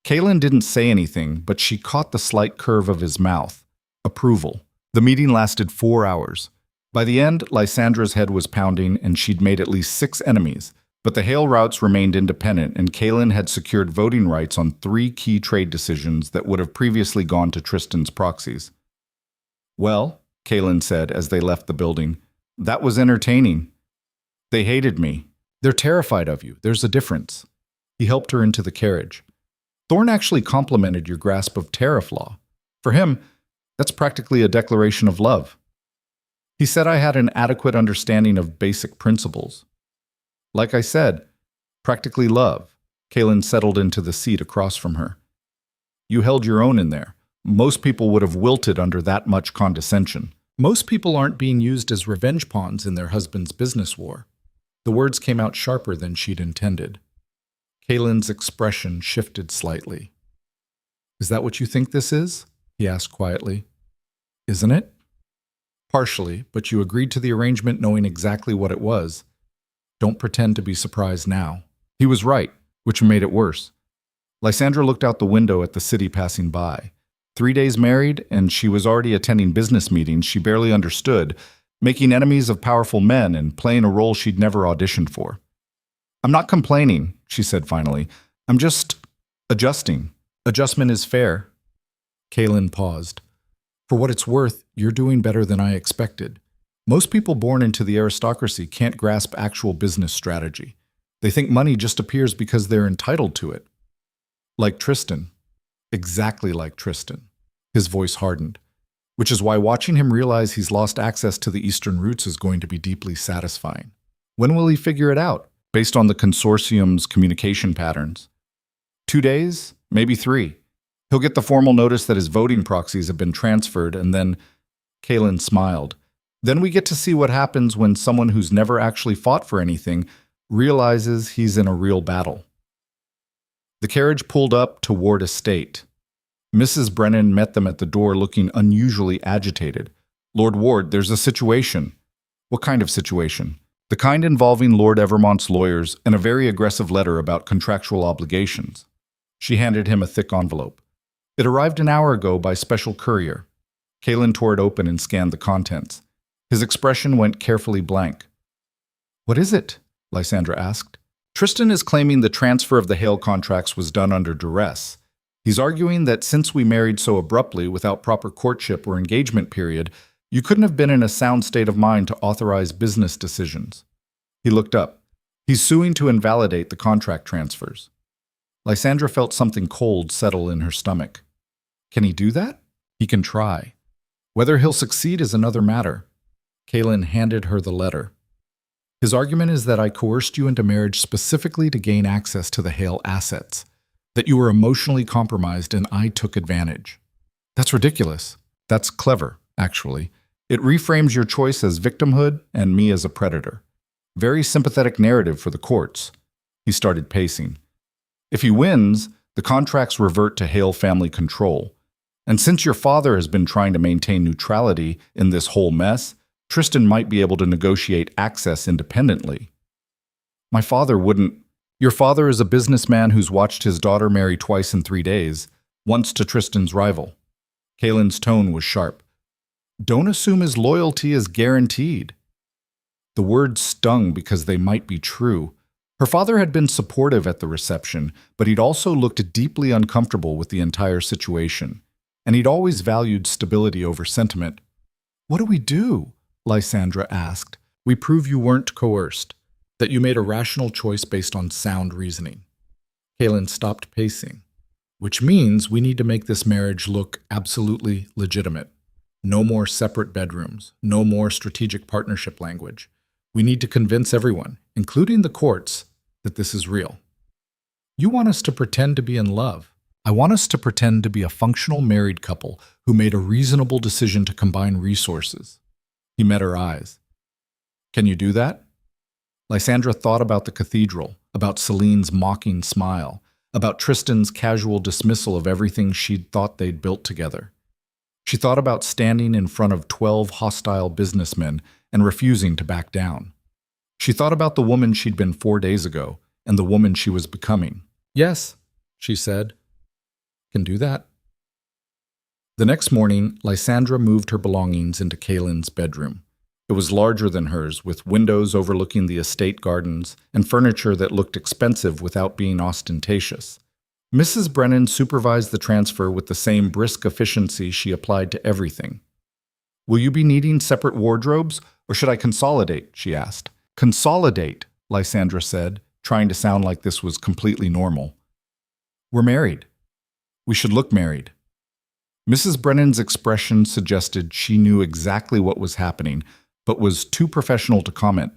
Kaylin didn't say anything, but she caught the slight curve of his mouth. Approval. The meeting lasted 4 hours. By the end, Lysandra's head was pounding, and she'd made at least 6 enemies. But the Hale routes remained independent, and Kaylin had secured voting rights on 3 key trade decisions that would have previously gone to Tristan's proxies. "Well," Kaylin said as they left the building, "that was entertaining. They hated me. They're terrified of you. There's a difference." He helped her into the carriage. "Thorne actually complimented your grasp of tariff law. For him, that's practically a declaration of love. He said I had an adequate understanding of basic principles. Like I said, practically love." Kaylin settled into the seat across from her. "You held your own in there. Most people would have wilted under that much condescension. Most people aren't being used as revenge pawns in their husband's business war." The words came out sharper than she'd intended. Kalen's expression shifted slightly. Is that what you think this is? He asked quietly. Isn't it? Partially, but you agreed to the arrangement knowing exactly what it was. Don't pretend to be surprised now. He was right, which made it worse. Lysandra looked out the window at the city passing by. 3 days married, and she was already attending business meetings she barely understood, making enemies of powerful men and playing a role she'd never auditioned for. I'm not complaining, she said finally. I'm just adjusting. Adjustment is fair. Kalen paused. For what it's worth, you're doing better than I expected. Most people born into the aristocracy can't grasp actual business strategy. They think money just appears because they're entitled to it. Like Tristan. Exactly like Tristan. His voice hardened. Which is why watching him realize he's lost access to the Eastern roots is going to be deeply satisfying. When will he figure it out, based on the consortium's communication patterns? 2 days? Maybe 3. He'll get the formal notice that his voting proxies have been transferred, and then... Kalen smiled. Then we get to see what happens when someone who's never actually fought for anything realizes he's in a real battle. The carriage pulled up toward a state. Mrs. Brennan met them at the door looking unusually agitated. Lord Ward, there's a situation. What kind of situation? The kind involving Lord Evermont's lawyers and a very aggressive letter about contractual obligations. She handed him a thick envelope. It arrived an hour ago by special courier. Kalen tore it open and scanned the contents. His expression went carefully blank. What is it? Lysandra asked. Tristan is claiming the transfer of the Hale contracts was done under duress. He's arguing that since we married so abruptly without proper courtship or engagement period, you couldn't have been in a sound state of mind to authorize business decisions. He looked up. He's suing to invalidate the contract transfers. Lysandra felt something cold settle in her stomach. Can he do that? He can try. Whether he'll succeed is another matter. Kalen handed her the letter. His argument is that I coerced you into marriage specifically to gain access to the Hale assets, that you were emotionally compromised and I took advantage. That's ridiculous. That's clever, actually. It reframes your choice as victimhood and me as a predator. Very sympathetic narrative for the courts. He started pacing. If he wins, the contracts revert to Hale family control. And since your father has been trying to maintain neutrality in this whole mess, Tristan might be able to negotiate access independently. My father wouldn't. Your father is a businessman who's watched his daughter marry twice in 3 days, once to Tristan's rival. Kalen's tone was sharp. Don't assume his loyalty is guaranteed. The words stung because they might be true. Her father had been supportive at the reception, but he'd also looked deeply uncomfortable with the entire situation. And he'd always valued stability over sentiment. What do we do? Lysandra asked. We prove you weren't coerced, that you made a rational choice based on sound reasoning. Kalen stopped pacing. Which means we need to make this marriage look absolutely legitimate. No more separate bedrooms, no more strategic partnership language. We need to convince everyone, including the courts, that this is real. You want us to pretend to be in love. I want us to pretend to be a functional married couple who made a reasonable decision to combine resources. He met her eyes. Can you do that? Lysandra thought about the cathedral, about Celine's mocking smile, about Tristan's casual dismissal of everything she'd thought they'd built together. She thought about standing in front of 12 hostile businessmen and refusing to back down. She thought about the woman she'd been 4 days ago and the woman she was becoming. Yes, she said. Can do that. The next morning, Lysandra moved her belongings into Kalen's bedroom. It was larger than hers, with windows overlooking the estate gardens and furniture that looked expensive without being ostentatious. Mrs. Brennan supervised the transfer with the same brisk efficiency she applied to everything. Will you be needing separate wardrobes, or should I consolidate? She asked. Consolidate, Lysandra said, trying to sound like this was completely normal. We're married. We should look married. Mrs. Brennan's expression suggested she knew exactly what was happening, but was too professional to comment.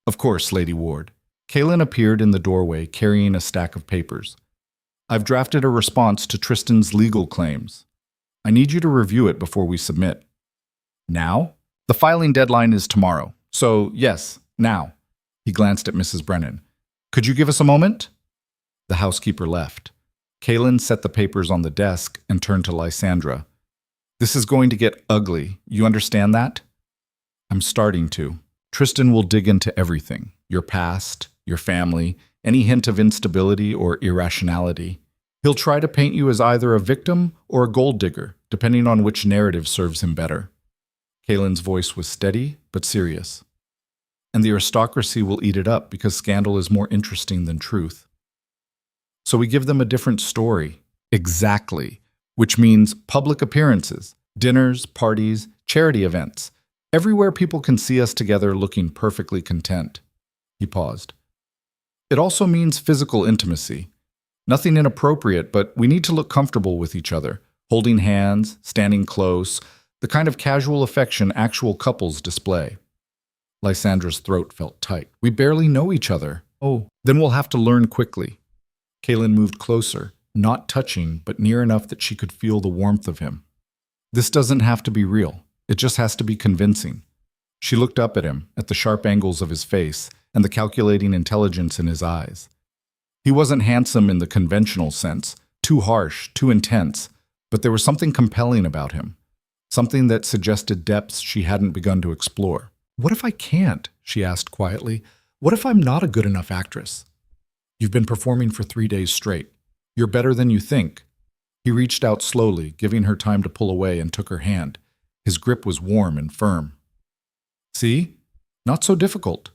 Of course, Lady Ward. Kalen appeared in the doorway carrying a stack of papers. I've drafted a response to Tristan's legal claims. I need you to review it before we submit. Now? The filing deadline is tomorrow. So, yes, now. He glanced at Mrs. Brennan. Could you give us a moment? The housekeeper left. Kaylin set the papers on the desk and turned to Lysandra. This is going to get ugly. You understand that? I'm starting to. Tristan will dig into everything. Your past, your family, any hint of instability or irrationality. He'll try to paint you as either a victim or a gold digger, depending on which narrative serves him better. Kaylin's voice was steady but serious. And the aristocracy will eat it up because scandal is more interesting than truth. So we give them a different story. Exactly. Which means public appearances, dinners, parties, charity events. Everywhere people can see us together looking perfectly content. He paused. It also means physical intimacy. Nothing inappropriate, but we need to look comfortable with each other, holding hands, standing close, the kind of casual affection actual couples display. Lysandra's throat felt tight. We barely know each other. Oh, then we'll have to learn quickly. Kaylin moved closer, not touching, but near enough that she could feel the warmth of him. This doesn't have to be real. It just has to be convincing. She looked up at him, at the sharp angles of his face and the calculating intelligence in his eyes. He wasn't handsome in the conventional sense, too harsh, too intense, but there was something compelling about him, something that suggested depths she hadn't begun to explore. What if I can't? She asked quietly. What if I'm not a good enough actress? You've been performing for 3 days straight. You're better than you think. He reached out slowly, giving her time to pull away, and took her hand. His grip was warm and firm. See? Not so difficult.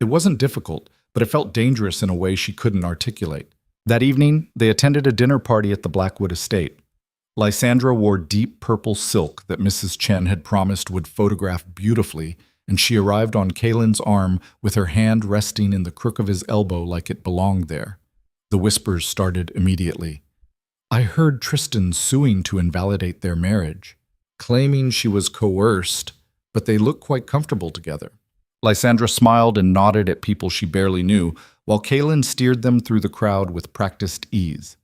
It wasn't difficult, but it felt dangerous in a way she couldn't articulate. That evening, they attended a dinner party at the Blackwood estate. Lysandra wore deep purple silk that Mrs. Chen had promised would photograph beautifully, and she arrived on Kaylin's arm with her hand resting in the crook of his elbow like it belonged there. The whispers started immediately. I heard Tristan suing to invalidate their marriage, claiming she was coerced, but they look quite comfortable together. Lysandra smiled and nodded at people she barely knew, while Kaylin steered them through the crowd with practiced ease.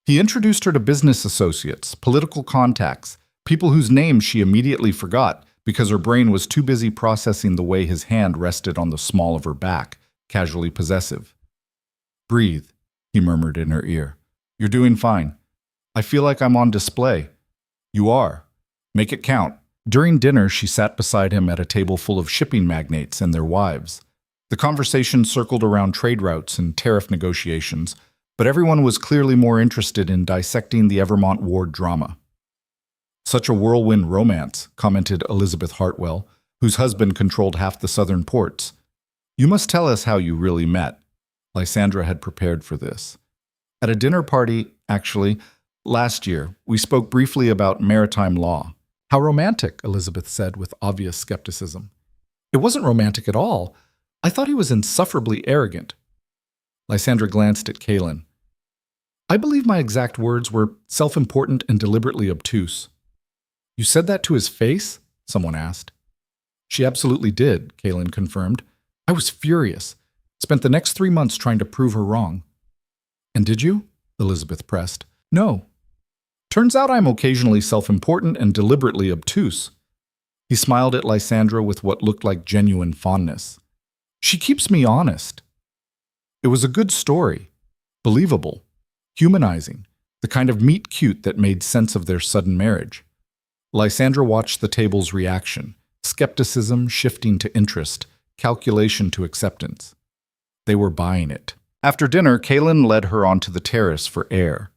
He introduced her to business associates, political contacts, people whose names she immediately forgot because her brain was too busy processing the way his hand rested on the small of her back, casually possessive. Breathe, he murmured in her ear. You're doing fine. I feel like I'm on display. You are. Make it count. During dinner, she sat beside him at a table full of shipping magnates and their wives. The conversation circled around trade routes and tariff negotiations, but everyone was clearly more interested in dissecting the Evermont Ward drama. Such a whirlwind romance, commented Elizabeth Hartwell, whose husband controlled half the southern ports. You must tell us how you really met. Lysandra had prepared for this. At a dinner party, actually, last year, we spoke briefly about maritime law. How romantic, Elizabeth said with obvious skepticism. It wasn't romantic at all. I thought he was insufferably arrogant. Lysandra glanced at Kaylin. I believe my exact words were self-important and deliberately obtuse. You said that to his face? Someone asked. She absolutely did, Kaylin confirmed. I was furious. Spent the next 3 months trying to prove her wrong. And did you? Elizabeth pressed. No. Turns out I'm occasionally self-important and deliberately obtuse. He smiled at Lysandra with what looked like genuine fondness. She keeps me honest. It was a good story. Believable. Humanizing. The kind of meet-cute that made sense of their sudden marriage. Lysandra watched the table's reaction, skepticism shifting to interest, calculation to acceptance. They were buying it. After dinner, Kaylin led her onto the terrace for air.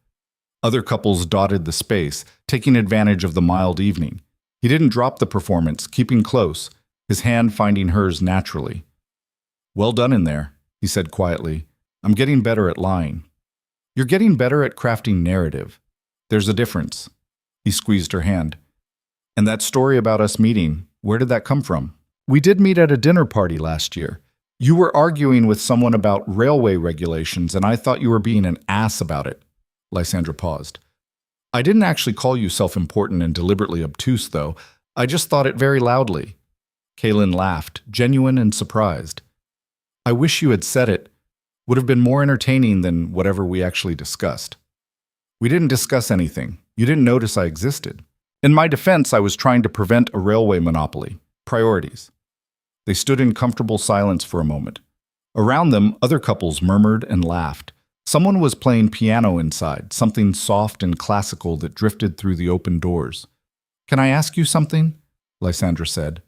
Other couples dotted the space, taking advantage of the mild evening. He didn't drop the performance, keeping close, his hand finding hers naturally. Well done in there, he said quietly. I'm getting better at lying. You're getting better at crafting narrative. There's a difference. He squeezed her hand. And that story about us meeting, where did that come from? We did meet at a dinner party last year. You were arguing with someone about railway regulations, and I thought you were being an ass about it. Lysandra paused. I didn't actually call you self-important and deliberately obtuse, though. I just thought it very loudly. Kaylin laughed, genuine and surprised. I wish you had said it. Would have been more entertaining than whatever we actually discussed. We didn't discuss anything. You didn't notice I existed. In my defense, I was trying to prevent a railway monopoly. Priorities. They stood in comfortable silence for a moment. Around them, other couples murmured and laughed. Someone was playing piano inside, something soft and classical that drifted through the open doors. "Can I ask you something?" Lysandra said.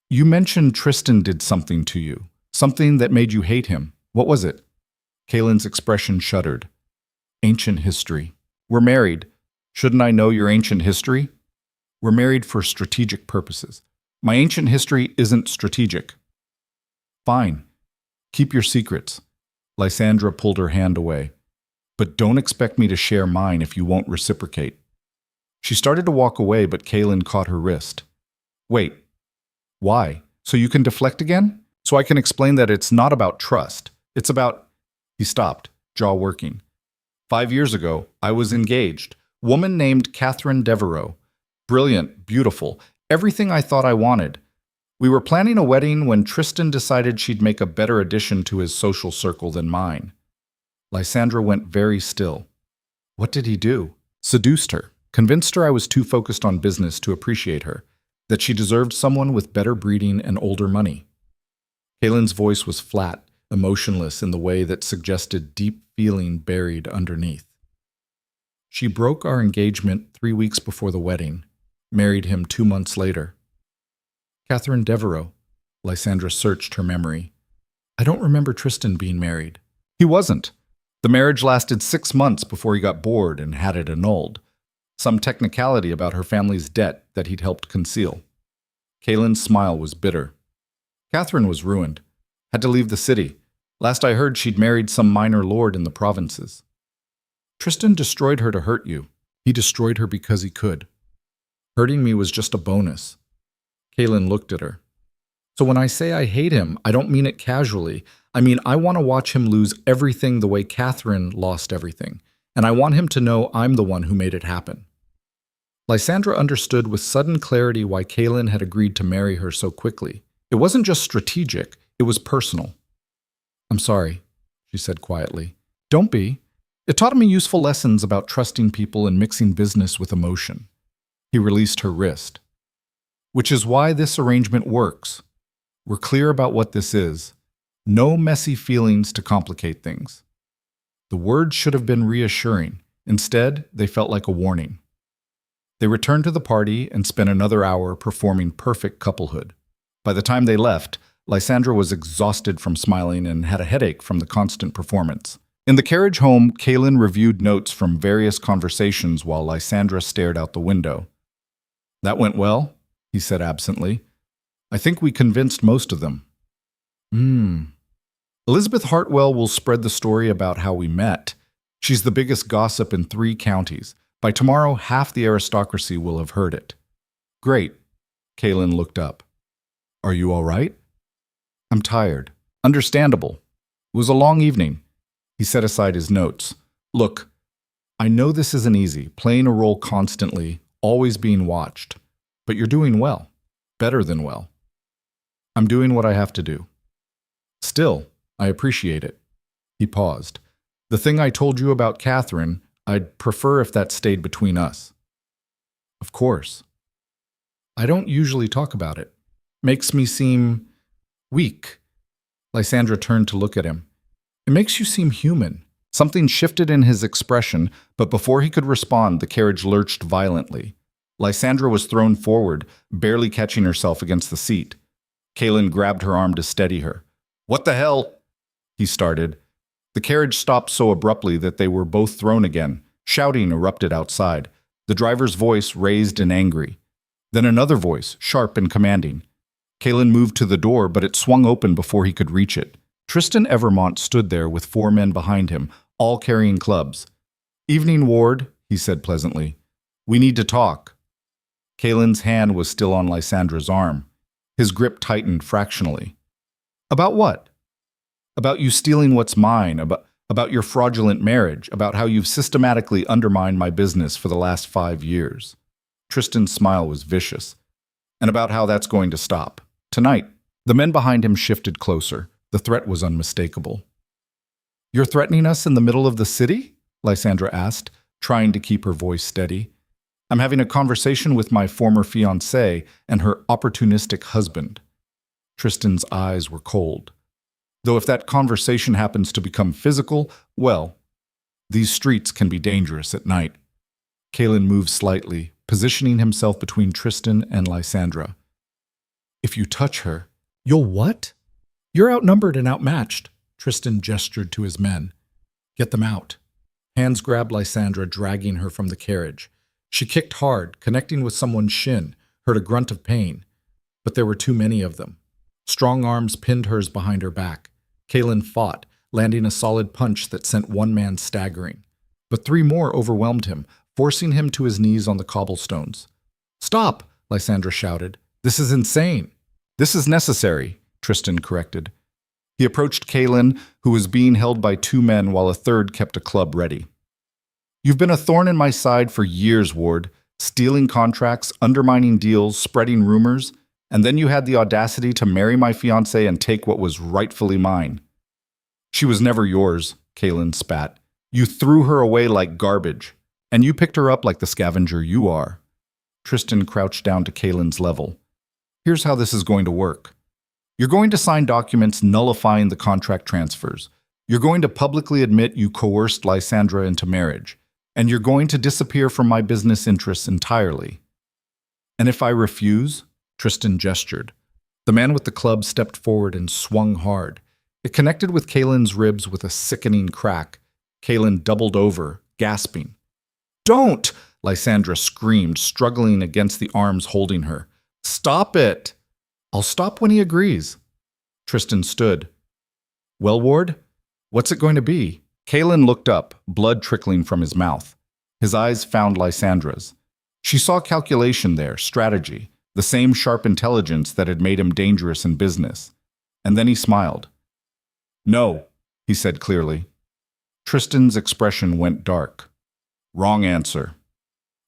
"You mentioned Tristan did something to you, something that made you hate him. What was it?" Kaylin's expression shuddered. "Ancient history. We're married. Shouldn't I know your ancient history?" "We're married for strategic purposes. My ancient history isn't strategic." "Fine. Keep your secrets." Lysandra pulled her hand away. "But don't expect me to share mine if you won't reciprocate." She started to walk away, but Kaylin caught her wrist. "Wait. Why? So you can deflect again? So I can explain that it's not about trust. It's about—" He stopped, jaw working. 5 years ago, I was engaged. Woman named Catherine Devereaux. Brilliant, beautiful, everything I thought I wanted. We were planning a wedding when Tristan decided she'd make a better addition to his social circle than mine. Lysandra went very still. What did he do? Seduced her, convinced her I was too focused on business to appreciate her, that she deserved someone with better breeding and older money. Kaylin's voice was flat, emotionless in the way that suggested deep feeling buried underneath. She broke our engagement 3 weeks before the wedding, married him 2 months later. Catherine Devereaux. Lysandra searched her memory. I don't remember Tristan being married. He wasn't. The marriage lasted 6 months before he got bored and had it annulled. Some technicality about her family's debt that he'd helped conceal. Kaylin's smile was bitter. Catherine was ruined. Had to leave the city. Last I heard, she'd married some minor lord in the provinces. Tristan destroyed her to hurt you. He destroyed her because he could. Hurting me was just a bonus. Kaylin looked at her. So when I say I hate him, I don't mean it casually. I mean, I want to watch him lose everything the way Catherine lost everything. And I want him to know I'm the one who made it happen. Lysandra understood with sudden clarity why Kaylin had agreed to marry her so quickly. It wasn't just strategic, it was personal. I'm sorry, she said quietly. Don't be. It taught me useful lessons about trusting people and mixing business with emotion. He released her wrist. Which is why this arrangement works. We're clear about what this is. No messy feelings to complicate things. The words should have been reassuring. Instead, they felt like a warning. They returned to the party and spent another hour performing perfect couplehood. By the time they left, Lysandra was exhausted from smiling and had a headache from the constant performance. In the carriage home, Kaylin reviewed notes from various conversations while Lysandra stared out the window. That went well, he said absently. I think we convinced most of them. Elizabeth Hartwell will spread the story about how we met. She's the biggest gossip in 3 counties. By tomorrow, half the aristocracy will have heard it. Great. Kaylin looked up. Are you all right? I'm tired. Understandable. It was a long evening. He set aside his notes. Look, I know this isn't easy, playing a role constantly, always being watched. But you're doing well. Better than well. I'm doing what I have to do. Still, I appreciate it. He paused. The thing I told you about Catherine, I'd prefer if that stayed between us. Of course. I don't usually talk about it. Makes me seem weak. Lysandra turned to look at him. It makes you seem human. Something shifted in his expression, but before he could respond, the carriage lurched violently. Lysandra was thrown forward, barely catching herself against the seat. Kaylin grabbed her arm to steady her. What the hell? He started. The carriage stopped so abruptly that they were both thrown again. Shouting erupted outside. The driver's voice raised and angry. Then another voice, sharp and commanding. Kaylin moved to the door, but it swung open before he could reach it. Tristan Evermont stood there with 4 men behind him, all carrying clubs. Evening, Ward, he said pleasantly. We need to talk. Kaylin's hand was still on Lysandra's arm. His grip tightened fractionally. About what? About you stealing what's mine, about your fraudulent marriage, about how you've systematically undermined my business for the last 5 years. Tristan's smile was vicious. And about how that's going to stop. Tonight, the men behind him shifted closer. The threat was unmistakable. You're threatening us in the middle of the city? Lysandra asked, trying to keep her voice steady. I'm having a conversation with my former fiancée and her opportunistic husband. Tristan's eyes were cold. Though if that conversation happens to become physical, well, These streets can be dangerous at night. Kalen moved slightly, positioning himself between Tristan and Lysandra. If you touch her, you'll what? You're outnumbered and outmatched, Tristan gestured to his men. Get them out. Hands grabbed Lysandra, dragging her from the carriage. She kicked hard, connecting with someone's shin, heard a grunt of pain. But there were too many of them. Strong arms pinned hers behind her back. Kalen fought, landing a solid punch that sent one man staggering. But three more overwhelmed him, forcing him to his knees on the cobblestones. Stop, Lysandra shouted. This is insane. This is necessary, Tristan corrected. He approached Kalen, who was being held by two men while a third kept a club ready. You've been a thorn in my side for years, Ward, stealing contracts, undermining deals, spreading rumors, and then you had the audacity to marry my fiancée and take what was rightfully mine. She was never yours, Kalen spat. You threw her away like garbage, and you picked her up like the scavenger you are. Tristan crouched down to Kalen's level. Here's how this is going to work. You're going to sign documents nullifying the contract transfers. You're going to publicly admit you coerced Lysandra into marriage. And you're going to disappear from my business interests entirely. And if I refuse? Tristan gestured. The man with the club stepped forward and swung hard. It connected with Kalen's ribs with a sickening crack. Kalen doubled over, gasping. Don't! Lysandra screamed, struggling against the arms holding her. Stop it! I'll stop when he agrees. Tristan stood. Well, Ward, what's it going to be? Kalen looked up, blood trickling from his mouth. His eyes found Lysandra's. She saw calculation there, strategy, the same sharp intelligence that had made him dangerous in business. And then he smiled. No, he said clearly. Tristan's expression went dark. Wrong answer.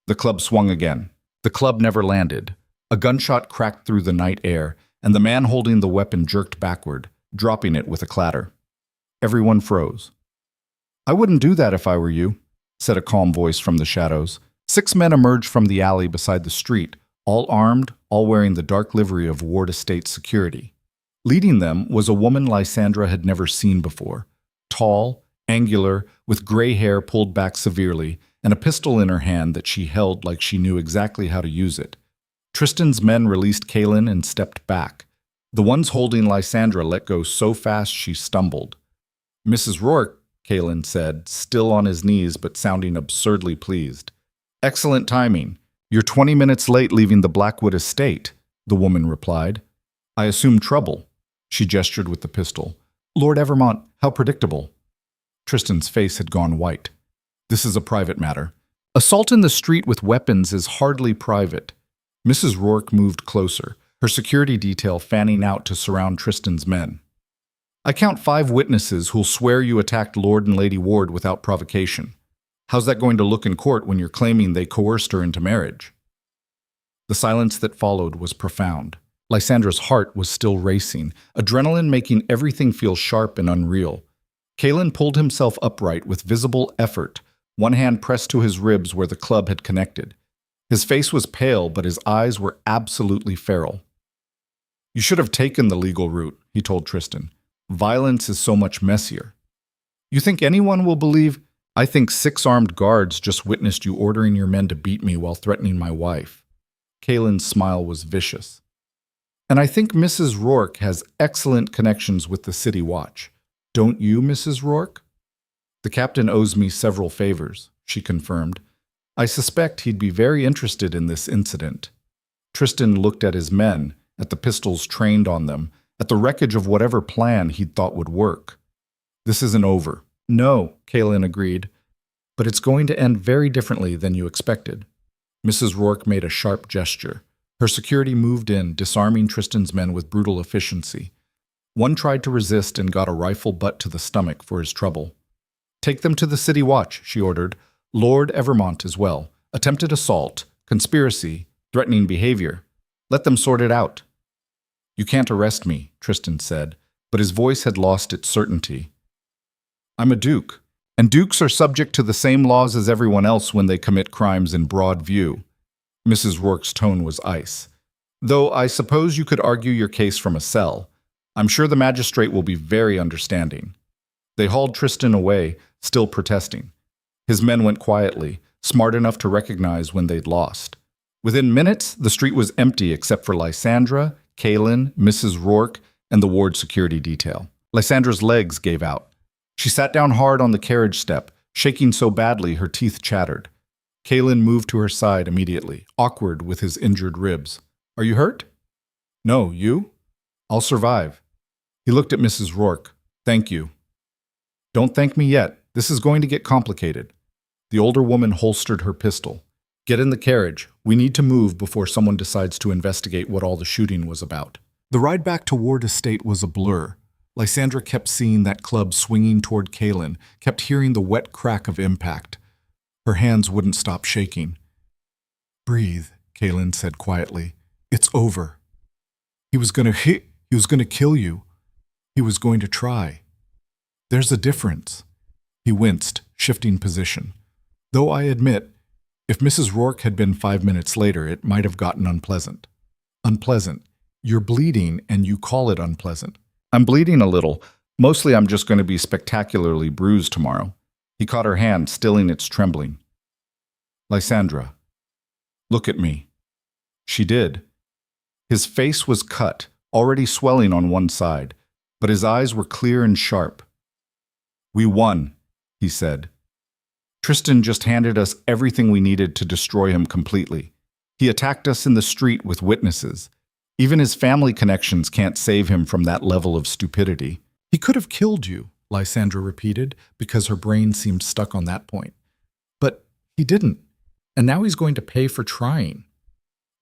The club swung again. The club never landed. A gunshot cracked through the night air, and the man holding the weapon jerked backward, dropping it with a clatter. Everyone froze. I wouldn't do that if I were you, said a calm voice from the shadows. 6 men emerged from the alley beside the street, all armed, all wearing the dark livery of Ward Estate security. Leading them was a woman Lysandra had never seen before. Tall, angular, with gray hair pulled back severely, and a pistol in her hand that she held like she knew exactly how to use it. Tristan's men released Kalen and stepped back. The ones holding Lysandra let go so fast she stumbled. Mrs. Rourke, Kalen said, still on his knees but sounding absurdly pleased. Excellent timing. You're 20 minutes late leaving the Blackwood estate, the woman replied. I assume trouble. She gestured with the pistol. Lord Evermont, how predictable. Tristan's face had gone white. This is a private matter. Assault in the street with weapons is hardly private. Mrs. Rourke moved closer, her security detail fanning out to surround Tristan's men. I count 5 witnesses who'll swear you attacked Lord and Lady Ward without provocation. How's that going to look in court when you're claiming they coerced her into marriage? The silence that followed was profound. Lysandra's heart was still racing, adrenaline making everything feel sharp and unreal. Kalen pulled himself upright with visible effort, one hand pressed to his ribs where the club had connected. His face was pale, but his eyes were absolutely feral. You should have taken the legal route, he told Tristan. Violence is so much messier. You think anyone will believe? I think 6 armed guards just witnessed you ordering your men to beat me while threatening my wife. Kalen's smile was vicious. And I think Mrs. Rourke has excellent connections with the City Watch. Don't you, Mrs. Rourke? The captain owes me several favors, she confirmed. I suspect he'd be very interested in this incident. Tristan looked at his men, at the pistols trained on them, at the wreckage of whatever plan he'd thought would work. This isn't over. No, Kalen agreed, but it's going to end very differently than you expected. Mrs. Rourke made a sharp gesture. Her security moved in, disarming Tristan's men with brutal efficiency. One tried to resist and got a rifle butt to the stomach for his trouble. Take them to the City Watch, she ordered. Lord Evermont as well. Attempted assault, conspiracy, threatening behavior. Let them sort it out. You can't arrest me, Tristan said, but his voice had lost its certainty. I'm a duke, and dukes are subject to the same laws as everyone else when they commit crimes in broad view. Mrs. Rourke's tone was ice. Though I suppose you could argue your case from a cell. I'm sure the magistrate will be very understanding. They hauled Tristan away, still protesting. His men went quietly, smart enough to recognize when they'd lost. Within minutes, the street was empty except for Lysandra, Kaylin, Mrs. Rourke, and the ward security detail. Lysandra's legs gave out. She sat down hard on the carriage step, shaking so badly her teeth chattered. Kaylin moved to her side immediately, awkward with his injured ribs. "Are you hurt?" "No, you?" "I'll survive." He looked at Mrs. Rourke. "Thank you." "Don't thank me yet. This is going to get complicated." The older woman holstered her pistol. "Get in the carriage. We need to move before someone decides to investigate what all the shooting was about." The ride back to Ward Estate was a blur. Lysandra kept seeing that club swinging toward Kaylin, kept hearing the wet crack of impact. Her hands wouldn't stop shaking. "Breathe," Kaylin said quietly. "It's over. He was going to kill you. He was going to try. There's a difference." He winced, shifting position. "Though I admit, if Mrs. Rourke had been 5 minutes later, it might have gotten unpleasant." "Unpleasant? You're bleeding and you call it unpleasant." "I'm bleeding a little. Mostly I'm just going to be spectacularly bruised tomorrow." He caught her hand, stilling its trembling. "Lysandra, look at me." She did. His face was cut, already swelling on one side, but his eyes were clear and sharp. "We won," he said. "Tristan just handed us everything we needed to destroy him completely. He attacked us in the street with witnesses. Even his family connections can't save him from that level of stupidity." "He could have killed you," Lysandra repeated, because her brain seemed stuck on that point. "But he didn't, and now he's going to pay for trying."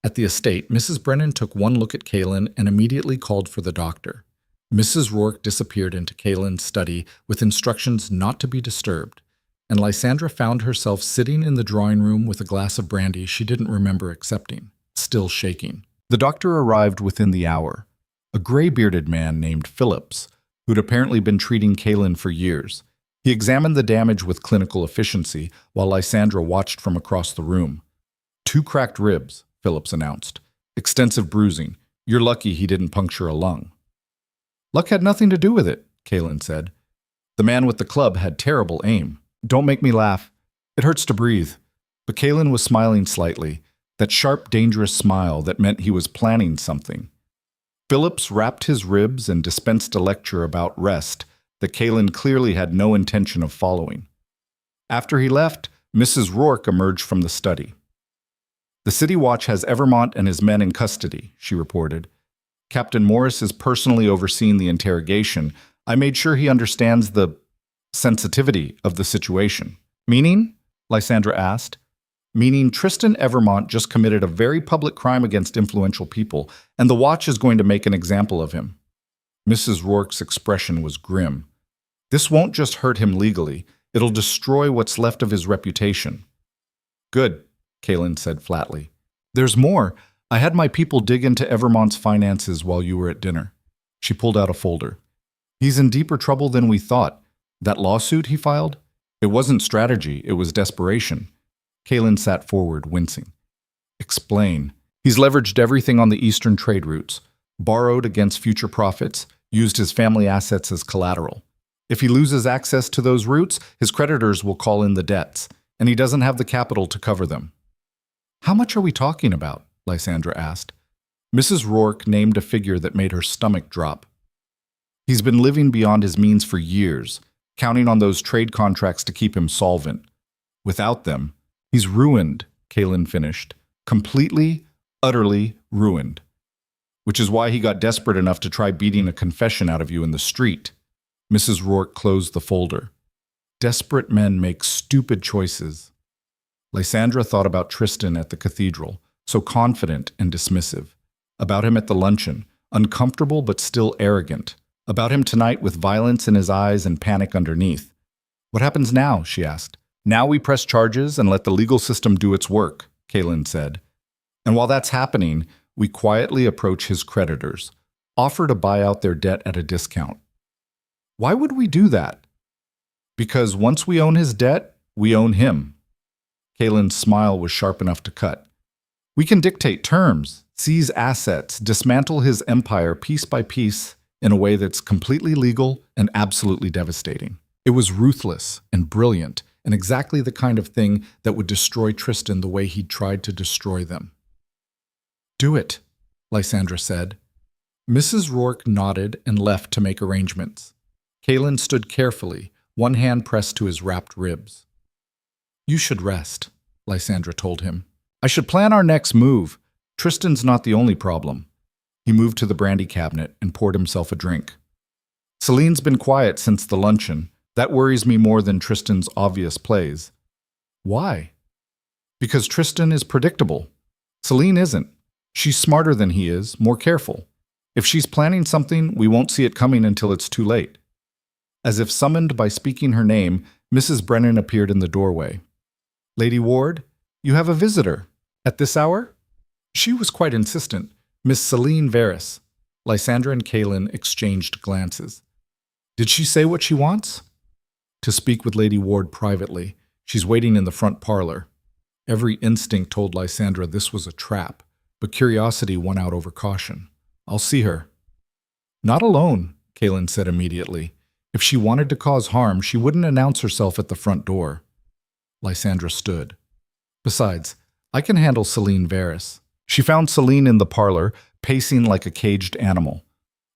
At the estate, Mrs. Brennan took one look at Kaylin and immediately called for the doctor. Mrs. Rourke disappeared into Kaylin's study with instructions not to be disturbed, and Lysandra found herself sitting in the drawing room with a glass of brandy she didn't remember accepting, still shaking. The doctor arrived within the hour, a gray-bearded man named Phillips, who'd apparently been treating Kaylin for years. He examined the damage with clinical efficiency while Lysandra watched from across the room. "2 cracked ribs," Phillips announced. "Extensive bruising. You're lucky he didn't puncture a lung." "Luck had nothing to do with it," Kaylin said. "The man with the club had terrible aim. Don't make me laugh. It hurts to breathe." But Kaylin was smiling slightly, that sharp, dangerous smile that meant he was planning something. Phillips wrapped his ribs and dispensed a lecture about rest that Kaylin clearly had no intention of following. After he left, Mrs. Rourke emerged from the study. "The City Watch has Evermont and his men in custody," she reported. "Captain Morris is personally overseeing the interrogation. I made sure he understands the sensitivity of the situation." "Meaning?" Lysandra asked. "Meaning Tristan Evermont just committed a very public crime against influential people, and the Watch is going to make an example of him." Mrs. Rourke's expression was grim. "This won't just hurt him legally, it'll destroy what's left of his reputation." "Good," Kaylin said flatly. "There's more. I had my people dig into Evermont's finances while you were at dinner." She pulled out a folder. "He's in deeper trouble than we thought. That lawsuit he filed? It wasn't strategy, it was desperation." Kaylin sat forward, wincing. "Explain." "He's leveraged everything on the eastern trade routes, borrowed against future profits, used his family assets as collateral. If he loses access to those routes, his creditors will call in the debts, and he doesn't have the capital to cover them." "How much are we talking about?" Lysandra asked. Mrs. Rourke named a figure that made her stomach drop. "He's been living beyond his means for years, counting on those trade contracts to keep him solvent. Without them, he's ruined," Kaylin finished. "Completely, utterly ruined. Which is why he got desperate enough to try beating a confession out of you in the street." Mrs. Rourke closed the folder. "Desperate men make stupid choices." Lysandra thought about Tristan at the cathedral, so confident and dismissive. About him at the luncheon, uncomfortable but still arrogant. About him tonight with violence in his eyes and panic underneath. "What happens now?" she asked. "Now we press charges and let the legal system do its work," Kaylin said. "And while that's happening, we quietly approach his creditors, offer to buy out their debt at a discount." "Why would we do that?" "Because once we own his debt, we own him." Kaylin's smile was sharp enough to cut. "We can dictate terms, seize assets, dismantle his empire piece by piece in a way that's completely legal and absolutely devastating." It was ruthless and brilliant, and exactly the kind of thing that would destroy Tristan the way he'd tried to destroy them. "Do it," Lysandra said. Mrs. Rourke nodded and left to make arrangements. Kaelin stood carefully, one hand pressed to his wrapped ribs. "You should rest," Lysandra told him. "I should plan our next move. Tristan's not the only problem." He moved to the brandy cabinet and poured himself a drink. "Celine's been quiet since the luncheon. That worries me more than Tristan's obvious plays." "Why?" "Because Tristan is predictable. Celine isn't. She's smarter than he is, more careful. If she's planning something, we won't see it coming until it's too late." As if summoned by speaking her name, Mrs. Brennan appeared in the doorway. "Lady Ward, you have a visitor. At this hour?" She was quite insistent. "Miss Celine Varys." Lysandra and Kaelin exchanged glances. "Did she say what she wants?" "To speak with Lady Ward privately. She's waiting in the front parlor." Every instinct told Lysandra this was a trap, but curiosity won out over caution. "I'll see her." "Not alone," Kaelin said immediately. "If she wanted to cause harm, she wouldn't announce herself at the front door." Lysandra stood. "Besides, I can handle Celine Varys." She found Celine in the parlor, pacing like a caged animal.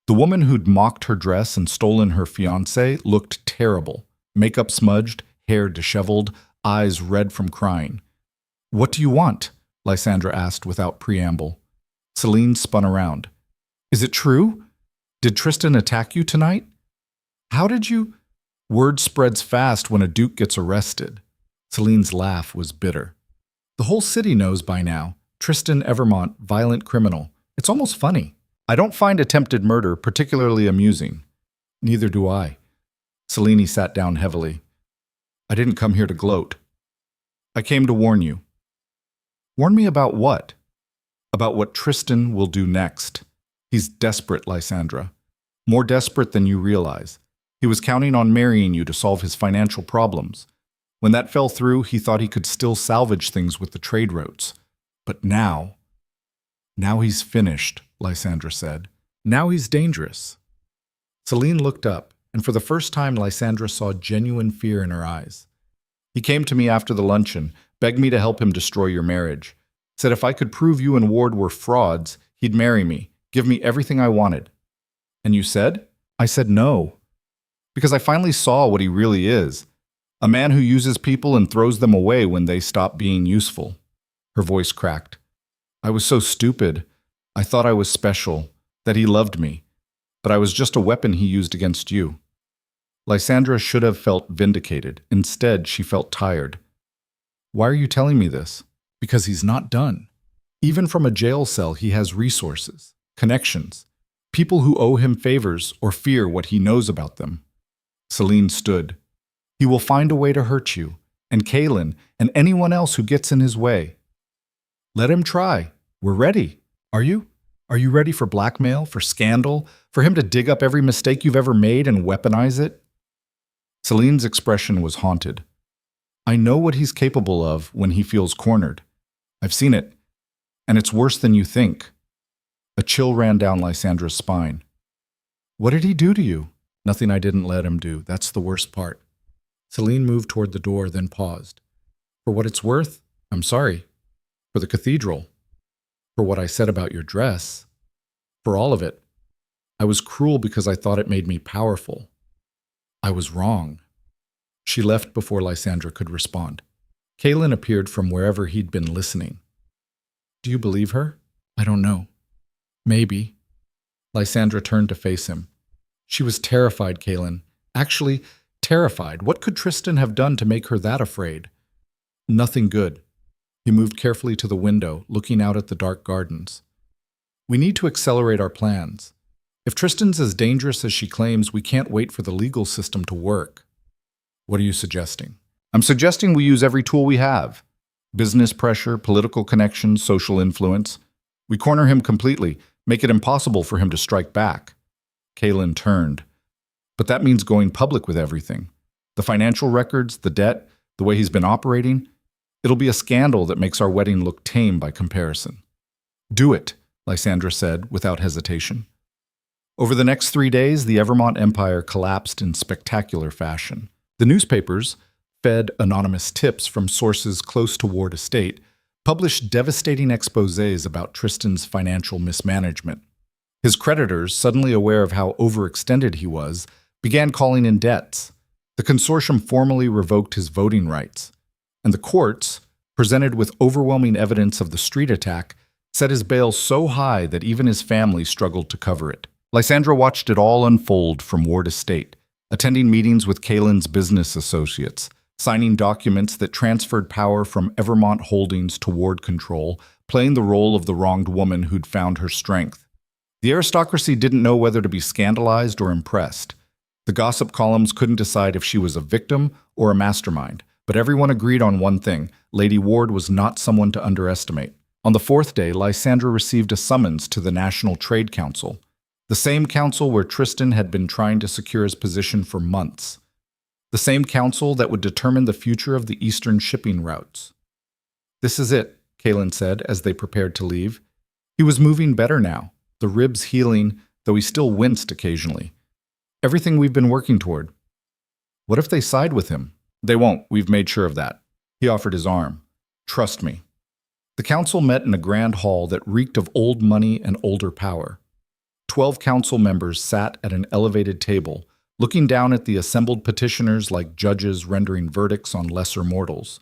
The woman who'd mocked her dress and stolen her fiancé looked terrible. Makeup smudged, hair disheveled, eyes red from crying. "What do you want?" Lysandra asked without preamble. Celine spun around. "Is it true? Did Tristan attack you tonight? How did you—" Word spreads fast when a duke gets arrested. Celine's laugh was bitter. "The whole city knows by now. Tristan Evermont, violent criminal. It's almost funny. I don't find attempted murder particularly amusing." "Neither do I." Celine sat down heavily. "I didn't come here to gloat. I came to warn you." "Warn me about what?" "About what Tristan will do next. He's desperate, Lysandra. More desperate than you realize. He was counting on marrying you to solve his financial problems. When that fell through, he thought he could still salvage things with the trade routes. But now he's finished," Lysandra said. "Now he's dangerous." Celine looked up, and for the first time Lysandra saw genuine fear in her eyes. "He came to me after the luncheon, begged me to help him destroy your marriage. Said if I could prove you and Ward were frauds, he'd marry me, give me everything I wanted." "And you said?" "I said no. Because I finally saw what he really is. A man who uses people and throws them away when they stop being useful." Her voice cracked. "I was so stupid. I thought I was special, that he loved me. But I was just a weapon he used against you." Lysandra should have felt vindicated. Instead, she felt tired. "Why are you telling me this?" "Because he's not done. Even from a jail cell, he has resources, connections, people who owe him favors or fear what he knows about them." Celine stood. "He will find a way to hurt you, and Kaelin, and anyone else who gets in his way. Let him try. We're ready. Are you? Are you ready for blackmail, for scandal, for him to dig up every mistake you've ever made and weaponize it?" Celine's expression was haunted. "I know what he's capable of when he feels cornered. I've seen it, and it's worse than you think." A chill ran down Lysandra's spine. "What did he do to you?" "Nothing I didn't let him do. That's the worst part." Celine moved toward the door, then paused. "For what it's worth, I'm sorry. For the cathedral. For what I said about your dress. For all of it. I was cruel because I thought it made me powerful. I was wrong." She left before Lysandra could respond. Kaelin appeared from wherever he'd been listening. "Do you believe her?" "I don't know. Maybe." Lysandra turned to face him. She was terrified, Kaelin. Actually, terrified. What could Tristan have done to make her that afraid? Nothing good. He moved carefully to the window, looking out at the dark gardens. "We need to accelerate our plans. If Tristan's as dangerous as she claims, we can't wait for the legal system to work." "What are you suggesting?" "I'm suggesting we use every tool we have. Business pressure, political connections, social influence. We corner him completely, make it impossible for him to strike back." Kaelin turned. "But that means going public with everything. The financial records, the debt, the way he's been operating. It'll be a scandal that makes our wedding look tame by comparison." "Do it," Lysandra said without hesitation. Over the next 3 days, the Evermont Empire collapsed in spectacular fashion. The newspapers, fed anonymous tips from sources close to Ward Estate, published devastating exposés about Tristan's financial mismanagement. His creditors, suddenly aware of how overextended he was, began calling in debts. The consortium formally revoked his voting rights, and the courts, presented with overwhelming evidence of the street attack, set his bail so high that even his family struggled to cover it. Lysandra watched it all unfold from Ward Estate, attending meetings with Kalen's business associates, signing documents that transferred power from Evermont Holdings to Ward Control, playing the role of the wronged woman who'd found her strength. The aristocracy didn't know whether to be scandalized or impressed. The gossip columns couldn't decide if she was a victim or a mastermind, but everyone agreed on one thing: Lady Ward was not someone to underestimate. On the fourth day, Lysandra received a summons to the National Trade Council, the same council where Tristan had been trying to secure his position for months. The same council that would determine the future of the eastern shipping routes. "This is it," Kalen said as they prepared to leave. He was moving better now, the ribs healing, though he still winced occasionally. "Everything we've been working toward." "What if they side with him?" "They won't, we've made sure of that." He offered his arm. "Trust me." The council met in a grand hall that reeked of old money and older power. 12 council members sat at an elevated table, looking down at the assembled petitioners like judges rendering verdicts on lesser mortals.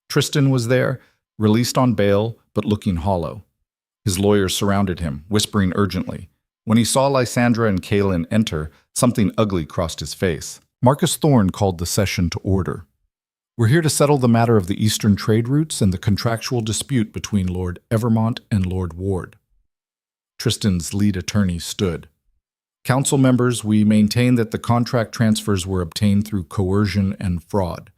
Tristan was there, released on bail, but looking hollow. His lawyers surrounded him, whispering urgently. When he saw Lysandra and Kalen enter, something ugly crossed his face. Marcus Thorne called the session to order. "We're here to settle the matter of the eastern trade routes and the contractual dispute between Lord Evermont and Lord Ward." Tristan's lead attorney stood. "Council members, we maintain that the contract transfers were obtained through coercion and fraud.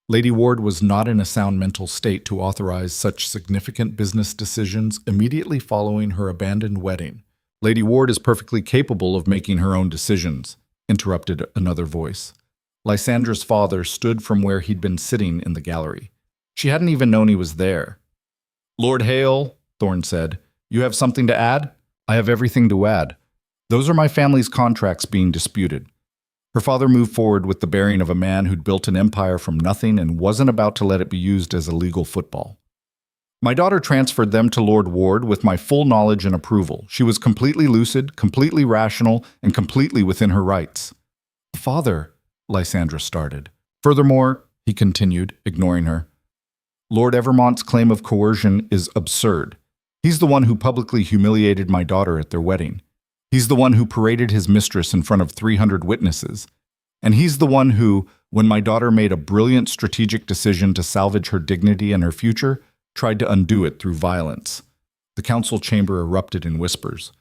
Lady Ward was not in a sound mental state to authorize such significant business decisions immediately following her abandoned wedding. Lady Ward is perfectly capable of making her own decisions," interrupted another voice. Lysandra's father stood from where he'd been sitting in the gallery. She hadn't even known he was there. "Lord Hale," Thorne said, "you have something to add?" "I have everything to add. Those are my family's contracts being disputed." Her father moved forward with the bearing of a man who'd built an empire from nothing and wasn't about to let it be used as a legal football. "My daughter transferred them to Lord Ward with my full knowledge and approval. She was completely lucid, completely rational, and completely within her rights." "Father," Lysandra started. "Furthermore," he continued, ignoring her, "Lord Evermont's claim of coercion is absurd. He's the one who publicly humiliated my daughter at their wedding. He's the one who paraded his mistress in front of 300 witnesses. And he's the one who, when my daughter made a brilliant strategic decision to salvage her dignity and her future, tried to undo it through violence." The council chamber erupted in whispers.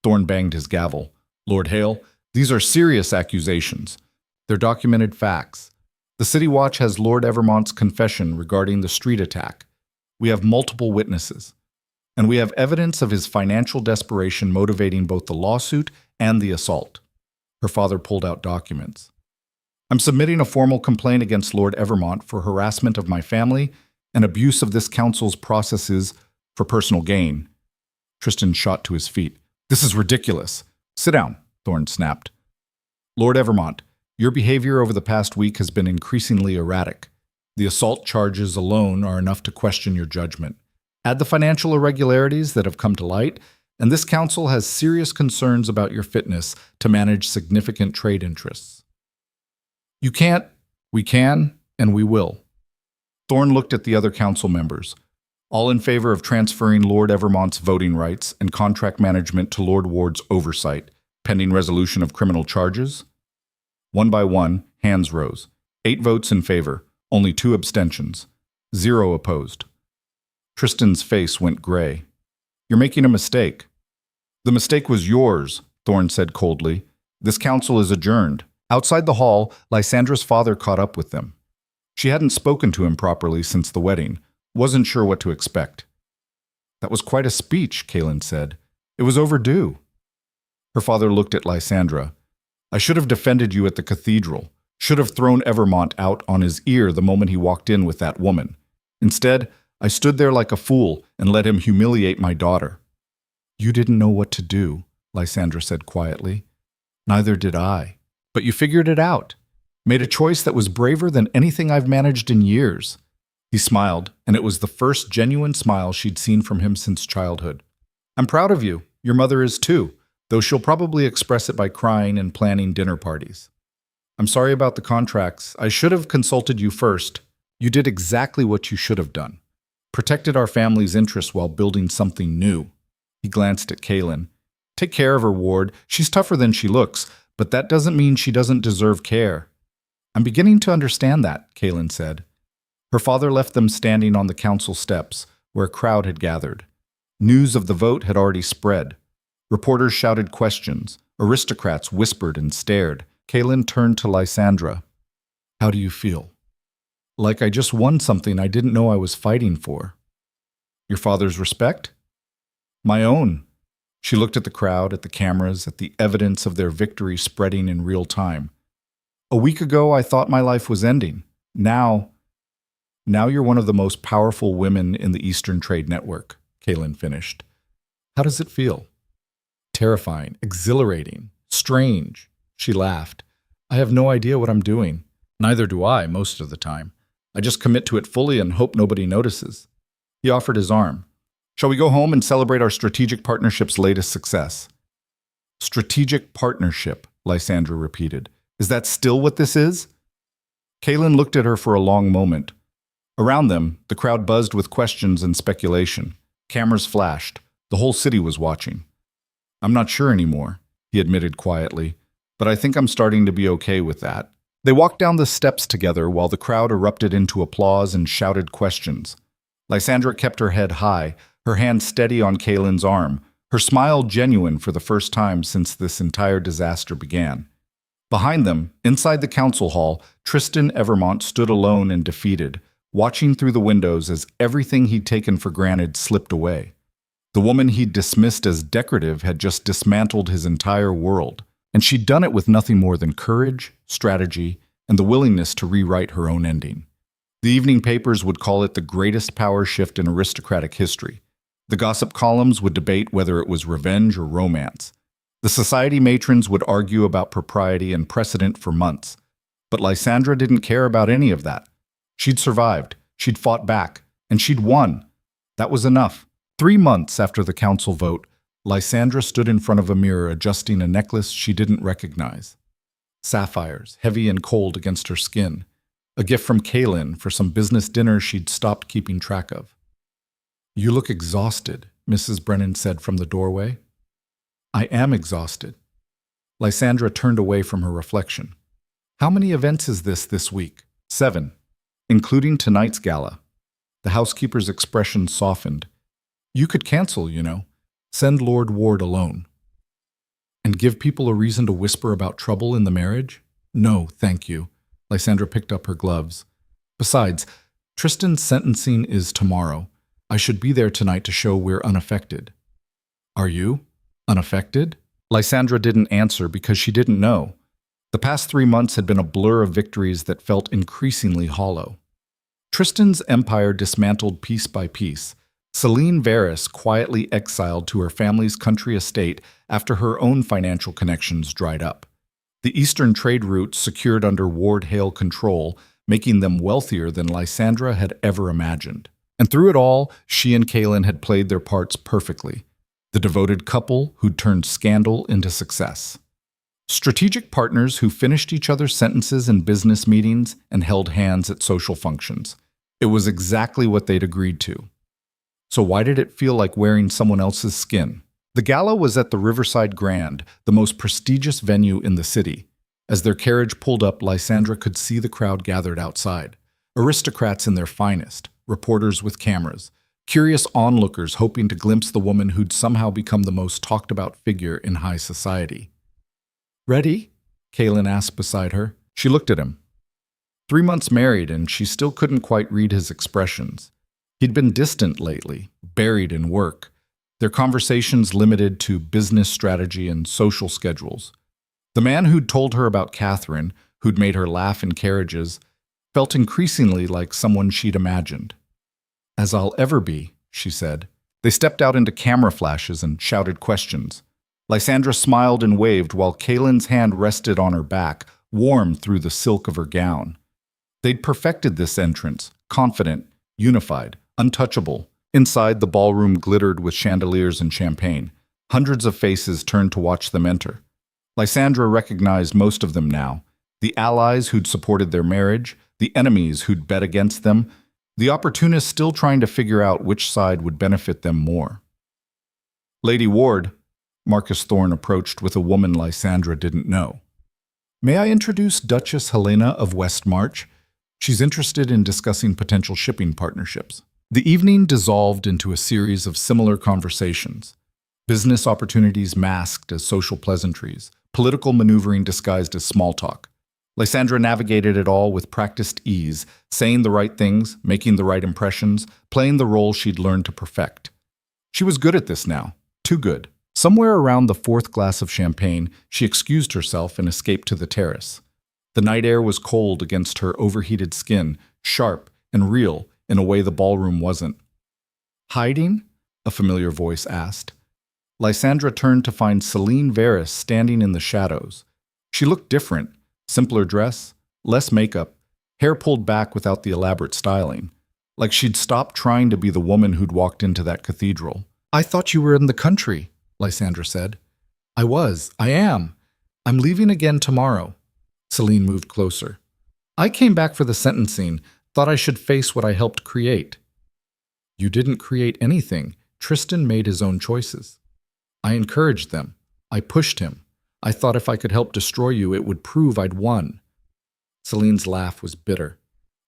Thorne banged his gavel. "Lord Hale, these are serious accusations. They're documented facts. The City Watch has Lord Evermont's confession regarding the street attack. We have multiple witnesses. And we have evidence of his financial desperation motivating both the lawsuit and the assault." Her father pulled out documents. "I'm submitting a formal complaint against Lord Evermont for harassment of my family and abuse of this council's processes for personal gain." Tristan shot to his feet. "This is ridiculous." "Sit down," Thorne snapped. "Lord Evermont, your behavior over the past week has been increasingly erratic. The assault charges alone are enough to question your judgment. Add the financial irregularities that have come to light, and this council has serious concerns about your fitness to manage significant trade interests." "You can't." "We can, and we will." Thorne looked at the other council members. "All in favor of transferring Lord Evermont's voting rights and contract management to Lord Ward's oversight, pending resolution of criminal charges?" One by one, hands rose. 8 votes in favor, only 2 abstentions. 0 opposed. Tristan's face went gray. "You're making a mistake." "The mistake was yours," Thorne said coldly. "This council is adjourned." Outside the hall, Lysandra's father caught up with them. She hadn't spoken to him properly since the wedding, wasn't sure what to expect. "That was quite a speech," Kalen said. "It was overdue." Her father looked at Lysandra. "I should have defended you at the cathedral, should have thrown Evermont out on his ear the moment he walked in with that woman. Instead, I stood there like a fool and let him humiliate my daughter." "You didn't know what to do," Lysandra said quietly. "Neither did I. But you figured it out. Made a choice that was braver than anything I've managed in years. He smiled, and it was the first genuine smile she'd seen from him since childhood. I'm proud of you. Your mother is too, though she'll probably express it by crying and planning dinner parties. I'm sorry about the contracts. I should have consulted you first. You did exactly what you should have done. Protected our family's interests while building something new. He glanced at Kaylin. Take care of her, Ward. She's tougher than she looks, but that doesn't mean she doesn't deserve care. I'm beginning to understand that, Kaylin said. Her father left them standing on the council steps, where a crowd had gathered. News of the vote had already spread. Reporters shouted questions. Aristocrats whispered and stared. Kaylin turned to Lysandra. How do you feel? Like I just won something I didn't know I was fighting for. Your father's respect? My own. She looked at the crowd, at the cameras, at the evidence of their victory spreading in real time. A week ago, I thought my life was ending. Now you're one of the most powerful women in the Eastern Trade Network, Kaylin finished. How does it feel? Terrifying, exhilarating, strange. She laughed. I have no idea what I'm doing. Neither do I, most of the time. I just commit to it fully and hope nobody notices. He offered his arm. Shall we go home and celebrate our strategic partnership's latest success? Strategic partnership, Lysandra repeated. Is that still what this is? Kaylin looked at her for a long moment. Around them, the crowd buzzed with questions and speculation. Cameras flashed. The whole city was watching. I'm not sure anymore, he admitted quietly, but I think I'm starting to be okay with that. They walked down the steps together while the crowd erupted into applause and shouted questions. Lysandra kept her head high, her hand steady on Kaylin's arm, her smile genuine for the first time since this entire disaster began. Behind them, inside the council hall, Tristan Evermont stood alone and defeated, watching through the windows as everything he'd taken for granted slipped away. The woman he'd dismissed as decorative had just dismantled his entire world, and she'd done it with nothing more than courage, strategy, and the willingness to rewrite her own ending. The evening papers would call it the greatest power shift in aristocratic history. The gossip columns would debate whether it was revenge or romance. The society matrons would argue about propriety and precedent for months. But Lysandra didn't care about any of that. She'd survived, she'd fought back, and she'd won. That was enough. 3 months after the council vote, Lysandra stood in front of a mirror adjusting a necklace she didn't recognize. Sapphires, heavy and cold against her skin. A gift from Kaylin for some business dinner she'd stopped keeping track of. You look exhausted, Mrs. Brennan said from the doorway. I am exhausted. Lysandra turned away from her reflection. How many events is this week? 7, including tonight's gala. The housekeeper's expression softened. You could cancel, you know. Send Lord Ward alone. And give people a reason to whisper about trouble in the marriage? No, thank you. Lysandra picked up her gloves. Besides, Tristan's sentencing is tomorrow. I should be there tonight to show we're unaffected. Are you? Unaffected? Lysandra didn't answer because she didn't know. The past 3 months had been a blur of victories that felt increasingly hollow. Tristan's empire dismantled piece by piece. Celine Varys quietly exiled to her family's country estate after her own financial connections dried up. The eastern trade routes secured under Ward Hale control, making them wealthier than Lysandra had ever imagined. And through it all, she and Kaylin had played their parts perfectly. The devoted couple who'd turned scandal into success. Strategic partners who finished each other's sentences in business meetings and held hands at social functions. It was exactly what they'd agreed to. So why did it feel like wearing someone else's skin? The gala was at the Riverside Grand, the most prestigious venue in the city. As their carriage pulled up, Lysandra could see the crowd gathered outside. Aristocrats in their finest, reporters with cameras, curious onlookers hoping to glimpse the woman who'd somehow become the most talked-about figure in high society. Ready? Kaylin asked beside her. She looked at him. 3 months married, and she still couldn't quite read his expressions. He'd been distant lately, buried in work, their conversations limited to business strategy and social schedules. The man who'd told her about Catherine, who'd made her laugh in carriages, felt increasingly like someone she'd imagined. As I'll ever be, she said. They stepped out into camera flashes and shouted questions. Lysandra smiled and waved while Kaylin's hand rested on her back, warm through the silk of her gown. They'd perfected this entrance, confident, unified, untouchable. Inside, the ballroom glittered with chandeliers and champagne. Hundreds of faces turned to watch them enter. Lysandra recognized most of them now. The allies who'd supported their marriage, the enemies who'd bet against them, the opportunists still trying to figure out which side would benefit them more. Lady Ward, Marcus Thorne approached with a woman Lysandra didn't know. May I introduce Duchess Helena of Westmarch? She's interested in discussing potential shipping partnerships. The evening dissolved into a series of similar conversations. Business opportunities masked as social pleasantries, political maneuvering disguised as small talk. Lysandra navigated it all with practiced ease, saying the right things, making the right impressions, playing the role she'd learned to perfect. She was good at this now, too good. Somewhere around the fourth glass of champagne, she excused herself and escaped to the terrace. The night air was cold against her overheated skin, sharp and real in a way the ballroom wasn't. Hiding? A familiar voice asked. Lysandra turned to find Celine Varys standing in the shadows. She looked different, simpler dress, less makeup, hair pulled back without the elaborate styling, like she'd stopped trying to be the woman who'd walked into that cathedral. I thought you were in the country, Lysandra said. I am. I'm leaving again tomorrow. Celine moved closer. I came back for the sentencing, thought I should face what I helped create. You didn't create anything. Tristan made his own choices. I encouraged them. I pushed him. I thought if I could help destroy you, it would prove I'd won. Celine's laugh was bitter.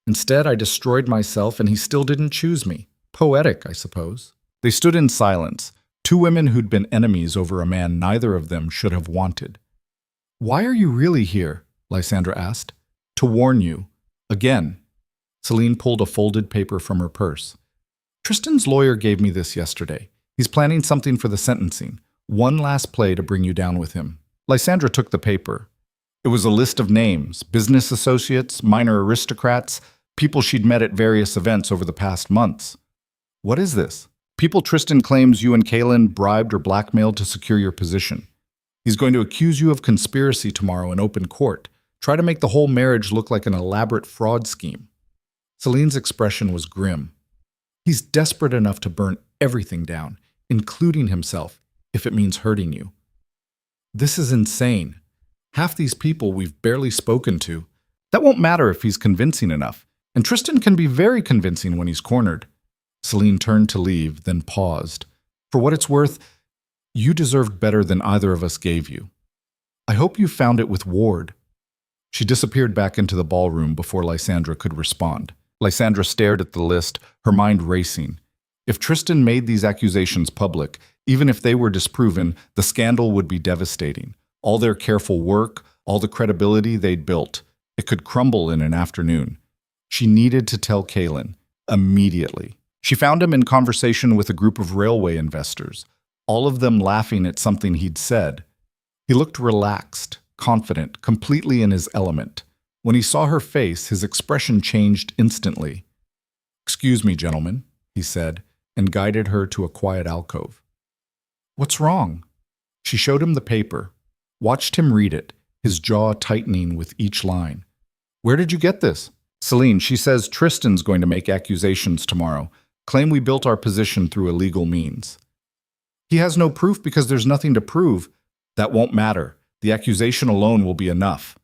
Instead, I destroyed myself and he still didn't choose me. Poetic, I suppose. They stood in silence, two women who'd been enemies over a man neither of them should have wanted. Why are you really here? Lysandra asked. To warn you. Again. Celine pulled a folded paper from her purse. Tristan's lawyer gave me this yesterday. He's planning something for the sentencing. One last play to bring you down with him. Lysandra took the paper. It was a list of names, business associates, minor aristocrats, people she'd met at various events over the past months. What is this? People Tristan claims you and Kaylin bribed or blackmailed to secure your position. He's going to accuse you of conspiracy tomorrow in open court. Try to make the whole marriage look like an elaborate fraud scheme. Celine's expression was grim. He's desperate enough to burn everything down, including himself, if it means hurting you. This is insane. Half these people we've barely spoken to. That won't matter if he's convincing enough. And Tristan can be very convincing when he's cornered. Celine turned to leave, then paused. For what it's worth, you deserved better than either of us gave you. I hope you found it with Ward. She disappeared back into the ballroom before Lysandra could respond. Lysandra stared at the list, her mind racing. If Tristan made these accusations public, even if they were disproven, the scandal would be devastating. All their careful work, all the credibility they'd built, it could crumble in an afternoon. She needed to tell Kaylin, immediately. She found him in conversation with a group of railway investors, all of them laughing at something he'd said. He looked relaxed, confident, completely in his element. When he saw her face, his expression changed instantly. Excuse me, gentlemen, he said, and guided her to a quiet alcove. What's wrong? She showed him the paper, watched him read it, his jaw tightening with each line. Where did you get this? Celine, she says Tristan's going to make accusations tomorrow, claim we built our position through illegal means. He has no proof because there's nothing to prove. That won't matter. The accusation alone will be enough.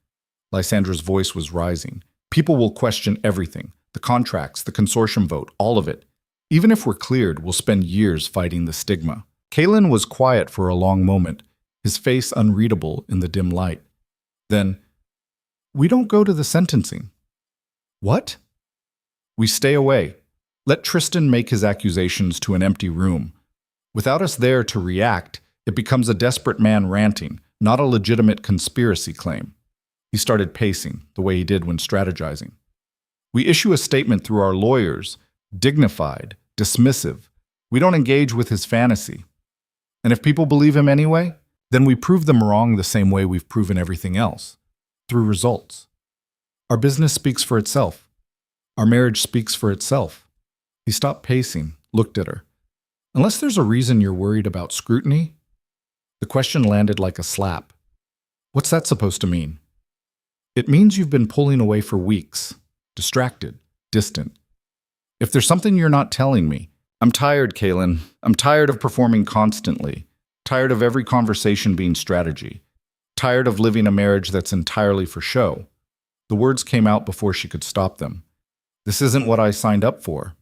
Lysandra's voice was rising. People will question everything. The contracts, the consortium vote, all of it. Even if we're cleared, we'll spend years fighting the stigma. Kaylin was quiet for a long moment, his face unreadable in the dim light. Then, we don't go to the sentencing. What? We stay away. Let Tristan make his accusations to an empty room. Without us there to react, it becomes a desperate man ranting, not a legitimate conspiracy claim. He started pacing, the way he did when strategizing. We issue a statement through our lawyers, dignified, dismissive. We don't engage with his fantasy. And if people believe him anyway, then we prove them wrong the same way we've proven everything else, through results. Our business speaks for itself. Our marriage speaks for itself. He stopped pacing, looked at her. Unless there's a reason you're worried about scrutiny? The question landed like a slap. What's that supposed to mean? It means you've been pulling away for weeks, distracted, distant. If there's something you're not telling me, I'm tired, Kaylin. I'm tired of performing constantly, tired of every conversation being strategy, tired of living a marriage that's entirely for show. The words came out before she could stop them. This isn't what I signed up for.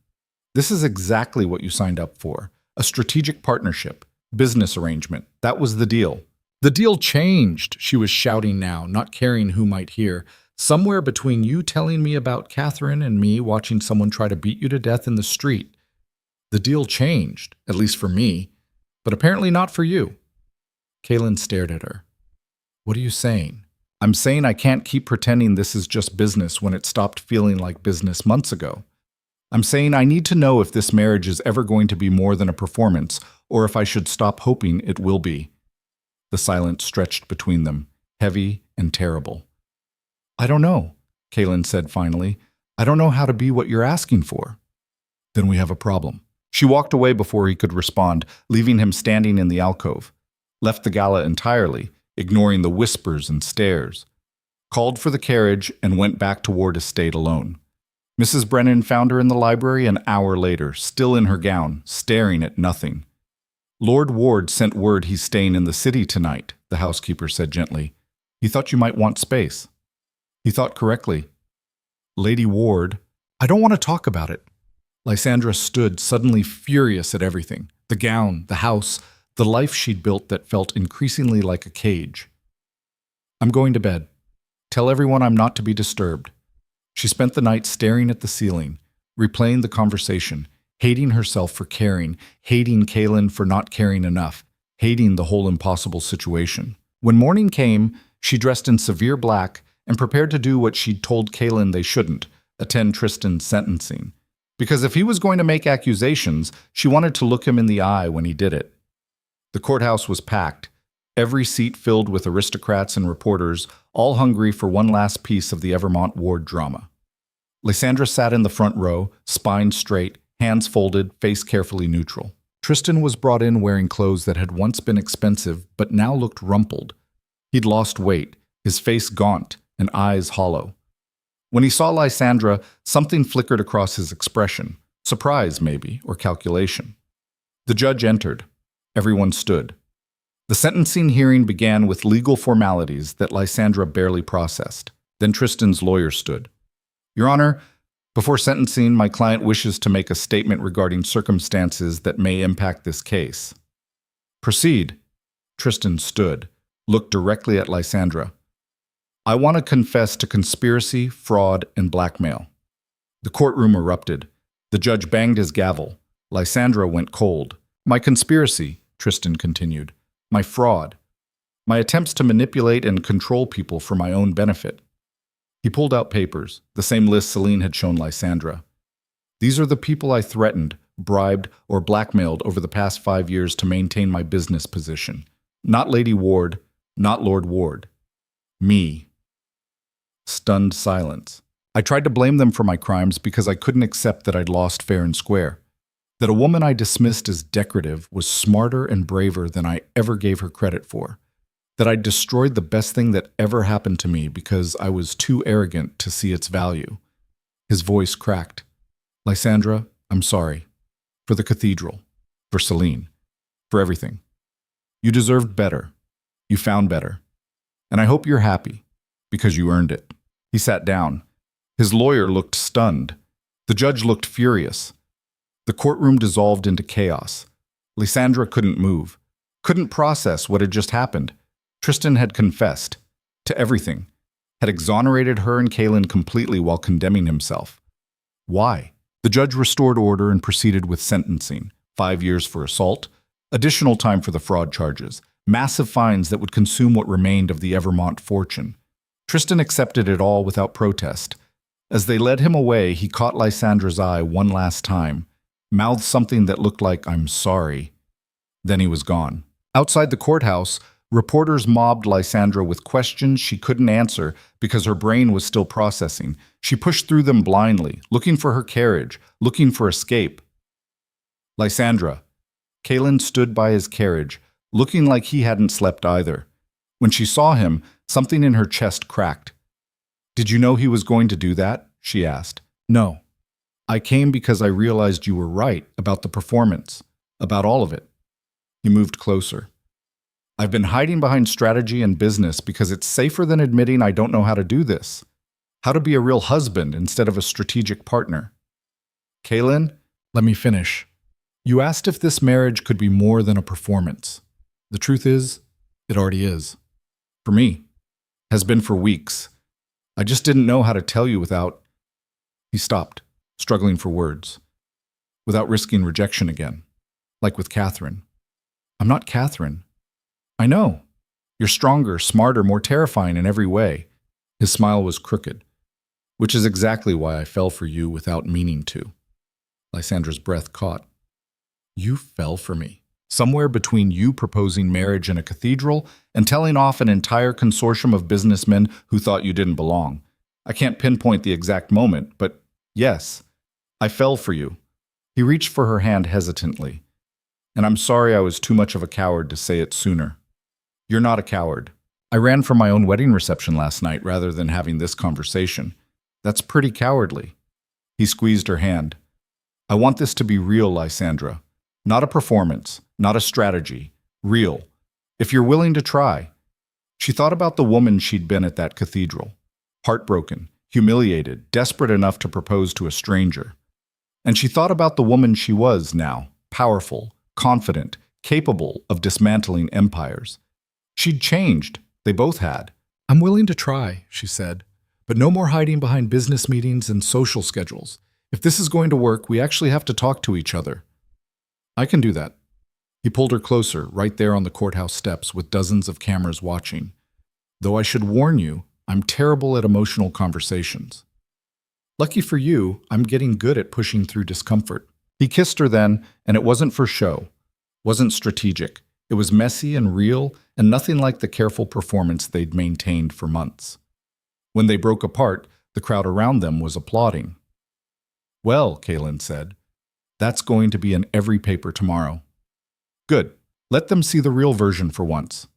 This is exactly what you signed up for. A strategic partnership, business arrangement. That was the deal. The deal changed, she was shouting now, not caring who might hear. Somewhere between you telling me about Catherine and me watching someone try to beat you to death in the street. The deal changed, at least for me, but apparently not for you. Kaylin stared at her. What are you saying? I'm saying I can't keep pretending this is just business when it stopped feeling like business months ago. I'm saying I need to know if this marriage is ever going to be more than a performance, or if I should stop hoping it will be. The silence stretched between them, heavy and terrible. I don't know, Kaylin said finally. I don't know how to be what you're asking for. Then we have a problem. She walked away before he could respond, leaving him standing in the alcove. Left the gala entirely, ignoring the whispers and stares. Called for the carriage and went back to Ward Estate alone. Mrs. Brennan found her in the library an hour later, still in her gown, staring at nothing. Lord Ward sent word he's staying in the city tonight, the housekeeper said gently. He thought you might want space. He thought correctly. Lady Ward, I don't want to talk about it. Lysandra stood, suddenly furious at everything. The gown, the house, the life she'd built that felt increasingly like a cage. I'm going to bed. Tell everyone I'm not to be disturbed. She spent the night staring at the ceiling, replaying the conversation, hating herself for caring, hating Kaylin for not caring enough, hating the whole impossible situation. When morning came, she dressed in severe black and prepared to do what she'd told Kaylin they shouldn't, attend Tristan's sentencing. Because if he was going to make accusations, she wanted to look him in the eye when he did it. The courthouse was packed, every seat filled with aristocrats and reporters, all hungry for one last piece of the Evermont Ward drama. Lysandra sat in the front row, spine straight, hands folded, face carefully neutral. Tristan was brought in wearing clothes that had once been expensive but now looked rumpled. He'd lost weight, his face gaunt and eyes hollow. When he saw Lysandra, something flickered across his expression, surprise maybe, or calculation. The judge entered. Everyone stood. The sentencing hearing began with legal formalities that Lysandra barely processed. Then Tristan's lawyer stood. Your Honor, before sentencing, my client wishes to make a statement regarding circumstances that may impact this case. Proceed. Tristan stood, looked directly at Lysandra. I want to confess to conspiracy, fraud, and blackmail. The courtroom erupted. The judge banged his gavel. Lysandra went cold. My conspiracy, Tristan continued. My fraud. My attempts to manipulate and control people for my own benefit. He pulled out papers, the same list Celine had shown Lysandra. These are the people I threatened, bribed, or blackmailed over the past 5 years to maintain my business position. Not Lady Ward, not Lord Ward. Me. Stunned silence. I tried to blame them for my crimes because I couldn't accept that I'd lost fair and square. That a woman I dismissed as decorative was smarter and braver than I ever gave her credit for. That I'd destroyed the best thing that ever happened to me because I was too arrogant to see its value. His voice cracked. Lysandra, I'm sorry. For the cathedral. For Celine. For everything. You deserved better. You found better. And I hope you're happy. Because you earned it. He sat down. His lawyer looked stunned. The judge looked furious. The courtroom dissolved into chaos. Lysandra couldn't move. Couldn't process what had just happened. Tristan had confessed. To everything. Had exonerated her and Kaylin completely while condemning himself. Why? The judge restored order and proceeded with sentencing. 5 years for assault. Additional time for the fraud charges. Massive fines that would consume what remained of the Evermont fortune. Tristan accepted it all without protest. As they led him away, he caught Lysandra's eye one last time, mouthed something that looked like, I'm sorry. Then he was gone. Outside the courthouse, reporters mobbed Lysandra with questions she couldn't answer because her brain was still processing. She pushed through them blindly, looking for her carriage, looking for escape. Lysandra. Kaylin stood by his carriage, looking like he hadn't slept either. When she saw him, something in her chest cracked. Did you know he was going to do that? She asked. No. I came because I realized you were right about the performance, about all of it. He moved closer. I've been hiding behind strategy and business because it's safer than admitting I don't know how to do this. How to be a real husband instead of a strategic partner. Kaylin, let me finish. You asked if this marriage could be more than a performance. The truth is, it already is. For me. Has been for weeks. I just didn't know how to tell you without... He stopped, struggling for words. Without risking rejection again. Like with Catherine. I'm not Catherine. I know. You're stronger, smarter, more terrifying in every way. His smile was crooked. Which is exactly why I fell for you without meaning to. Lysandra's breath caught. You fell for me. Somewhere between you proposing marriage in a cathedral and telling off an entire consortium of businessmen who thought you didn't belong. I can't pinpoint the exact moment, but yes, I fell for you. He reached for her hand hesitantly. And I'm sorry I was too much of a coward to say it sooner. You're not a coward. I ran from my own wedding reception last night rather than having this conversation. That's pretty cowardly. He squeezed her hand. I want this to be real, Lysandra. Not a performance, not a strategy. Real. If you're willing to try. She thought about the woman she'd been at that cathedral. Heartbroken, humiliated, desperate enough to propose to a stranger. And she thought about the woman she was now, powerful, confident, capable of dismantling empires. She'd changed. They both had. I'm willing to try, she said, but no more hiding behind business meetings and social schedules. If this is going to work, we actually have to talk to each other. I can do that. He pulled her closer, right there on the courthouse steps with dozens of cameras watching. Though I should warn you, I'm terrible at emotional conversations. Lucky for you, I'm getting good at pushing through discomfort. He kissed her then, and it wasn't for show. Wasn't strategic. It was messy and real, and nothing like the careful performance they'd maintained for months. When they broke apart, the crowd around them was applauding. Well, Kaylin said, that's going to be in every paper tomorrow. Good. Let them see the real version for once.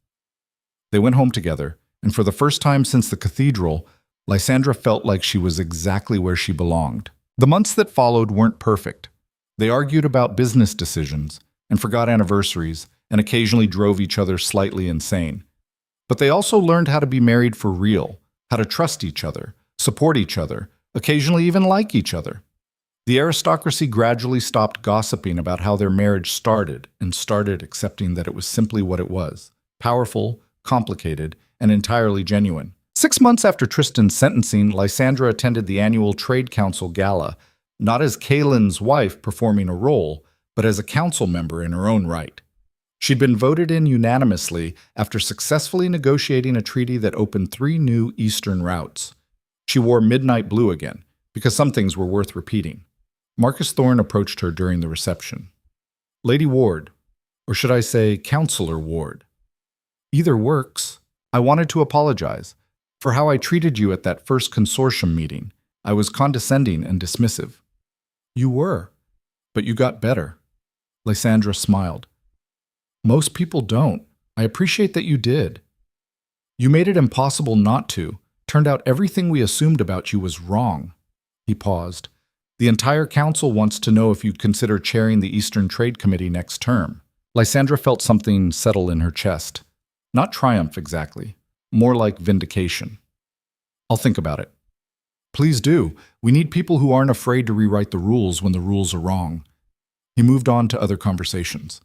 They went home together, and for the first time since the cathedral, Lysandra felt like she was exactly where she belonged. The months that followed weren't perfect. They argued about business decisions, and forgot anniversaries, and occasionally drove each other slightly insane. But they also learned how to be married for real, how to trust each other, support each other, occasionally even like each other. The aristocracy gradually stopped gossiping about how their marriage started and started accepting that it was simply what it was, powerful, complicated, and entirely genuine. 6 months after Tristan's sentencing, Lysandra attended the annual Trade Council Gala, not as Kaylin's wife performing a role, but as a council member in her own right. She'd been voted in unanimously after successfully negotiating a treaty that opened 3 new eastern routes. She wore midnight blue again, because some things were worth repeating. Marcus Thorne approached her during the reception. Lady Ward, or should I say Counselor Ward? Either works. I wanted to apologize for how I treated you at that first consortium meeting. I was condescending and dismissive. You were, but you got better. Lysandra smiled. Most people don't. I appreciate that you did. You made it impossible not to. Turned out everything we assumed about you was wrong. He paused. The entire council wants to know if you'd consider chairing the Eastern Trade Committee next term. Lysandra felt something settle in her chest. Not triumph exactly. More like vindication. I'll think about it. Please do. We need people who aren't afraid to rewrite the rules when the rules are wrong. He moved on to other conversations.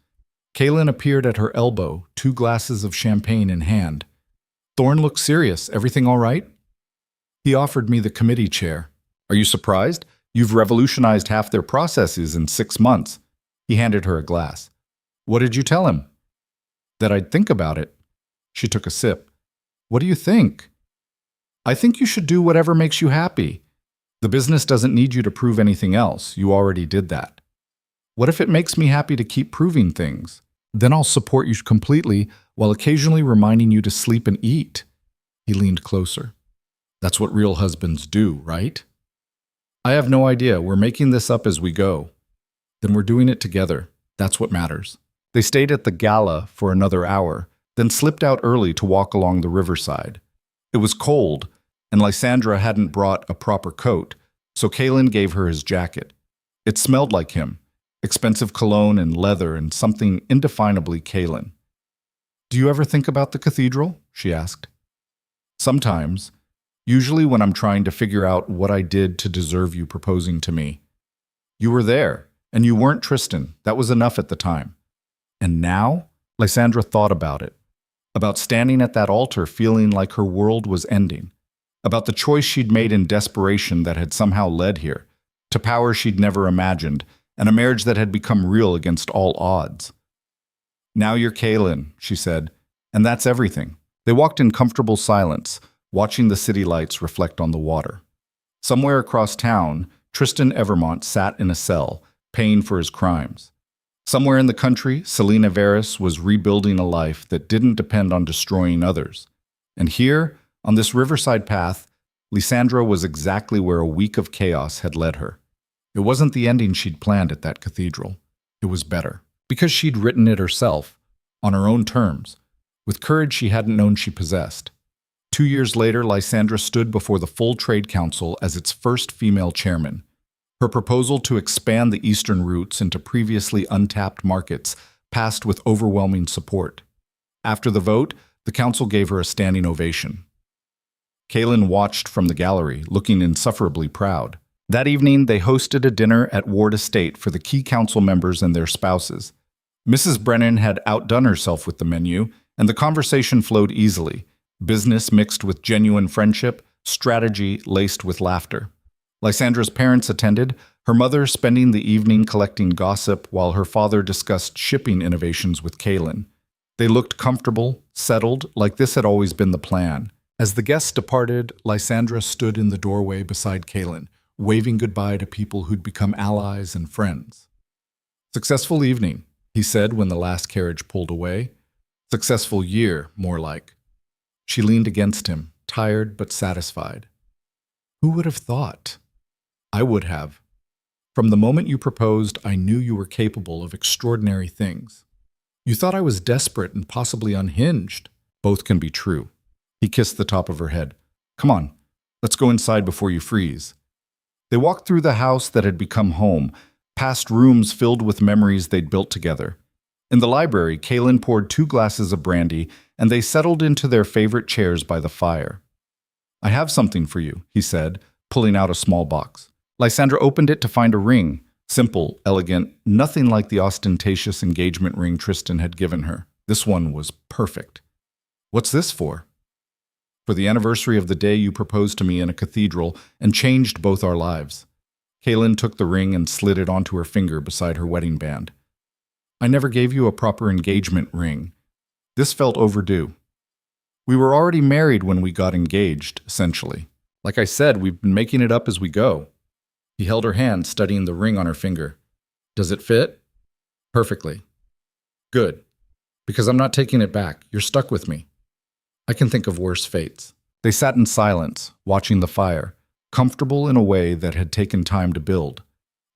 Kaylin appeared at her elbow, 2 glasses of champagne in hand. Thorne looked serious. Everything all right? He offered me the committee chair. Are you surprised? You've revolutionized half their processes in 6 months. He handed her a glass. What did you tell him? That I'd think about it. She took a sip. What do you think? I think you should do whatever makes you happy. The business doesn't need you to prove anything else. You already did that. What if it makes me happy to keep proving things? Then I'll support you completely while occasionally reminding you to sleep and eat. He leaned closer. That's what real husbands do, right? I have no idea. We're making this up as we go. Then we're doing it together. That's what matters. They stayed at the gala for another hour, then slipped out early to walk along the riverside. It was cold, and Lysandra hadn't brought a proper coat, so Kalen gave her his jacket. It smelled like him, expensive cologne and leather and something indefinably Kalen. "Do you ever think about the cathedral?" she asked. "Sometimes, usually when I'm trying to figure out what I did to deserve you proposing to me. You were there, and you weren't Tristan. That was enough at the time. And now?" Lysandra thought about it. About standing at that altar feeling like her world was ending. About the choice she'd made in desperation that had somehow led here, to power she'd never imagined, and a marriage that had become real against all odds. "Now you're Kalen," she said, "and that's everything." They walked in comfortable silence, watching the city lights reflect on the water. Somewhere across town, Tristan Evermont sat in a cell, paying for his crimes. Somewhere in the country, Selena Veris was rebuilding a life that didn't depend on destroying others. And here, on this riverside path, Lysandra was exactly where a week of chaos had led her. It wasn't the ending she'd planned at that cathedral. It was better. Because she'd written it herself, on her own terms, with courage she hadn't known she possessed. 2 years later, Lysandra stood before the full Trade Council as its first female chairman. Her proposal to expand the eastern routes into previously untapped markets passed with overwhelming support. After the vote, the council gave her a standing ovation. Kalen watched from the gallery, looking insufferably proud. That evening, they hosted a dinner at Ward Estate for the key council members and their spouses. Mrs. Brennan had outdone herself with the menu, and the conversation flowed easily, business mixed with genuine friendship, strategy laced with laughter. Lysandra's parents attended, her mother spending the evening collecting gossip while her father discussed shipping innovations with Kalen. They looked comfortable, settled, like this had always been the plan. As the guests departed, Lysandra stood in the doorway beside Kalen, waving goodbye to people who'd become allies and friends. "Successful evening," he said when the last carriage pulled away. "Successful year, more like." She leaned against him, tired but satisfied. "Who would have thought?" "I would have. From the moment you proposed, I knew you were capable of extraordinary things. You thought I was desperate and possibly unhinged. Both can be true." He kissed the top of her head. "Come on, let's go inside before you freeze." They walked through the house that had become home, past rooms filled with memories they'd built together. In the library, Kalen poured 2 glasses of brandy, and they settled into their favorite chairs by the fire. "I have something for you," he said, pulling out a small box. Lysandra opened it to find a ring, simple, elegant, nothing like the ostentatious engagement ring Tristan had given her. This one was perfect. "What's this for?" "For the anniversary of the day you proposed to me in a cathedral and changed both our lives." Kalen took the ring and slid it onto her finger beside her wedding band. "I never gave you a proper engagement ring. This felt overdue. We were already married when we got engaged, essentially. Like I said, we've been making it up as we go." He held her hand, studying the ring on her finger. "Does it fit?" "Perfectly." "Good. Because I'm not taking it back. You're stuck with me. I can think of worse fates." They sat in silence, watching the fire, comfortable in a way that had taken time to build.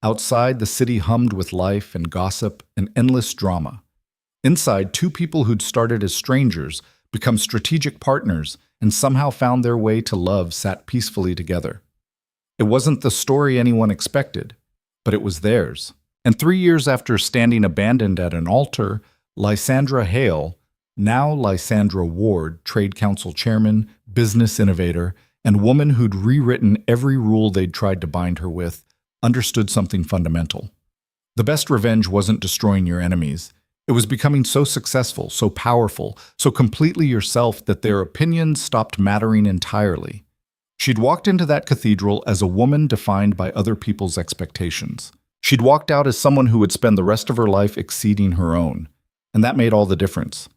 Outside, the city hummed with life and gossip and endless drama. Inside, 2 people who'd started as strangers, become strategic partners, and somehow found their way to love sat peacefully together. It wasn't the story anyone expected, but it was theirs. And 3 years after standing abandoned at an altar, Lysandra Hale, now Lysandra Ward, Trade Council Chairman, business innovator, and woman who'd rewritten every rule they'd tried to bind her with, understood something fundamental. The best revenge wasn't destroying your enemies. It was becoming so successful, so powerful, so completely yourself that their opinions stopped mattering entirely. She'd walked into that cathedral as a woman defined by other people's expectations. She'd walked out as someone who would spend the rest of her life exceeding her own. And that made all the difference.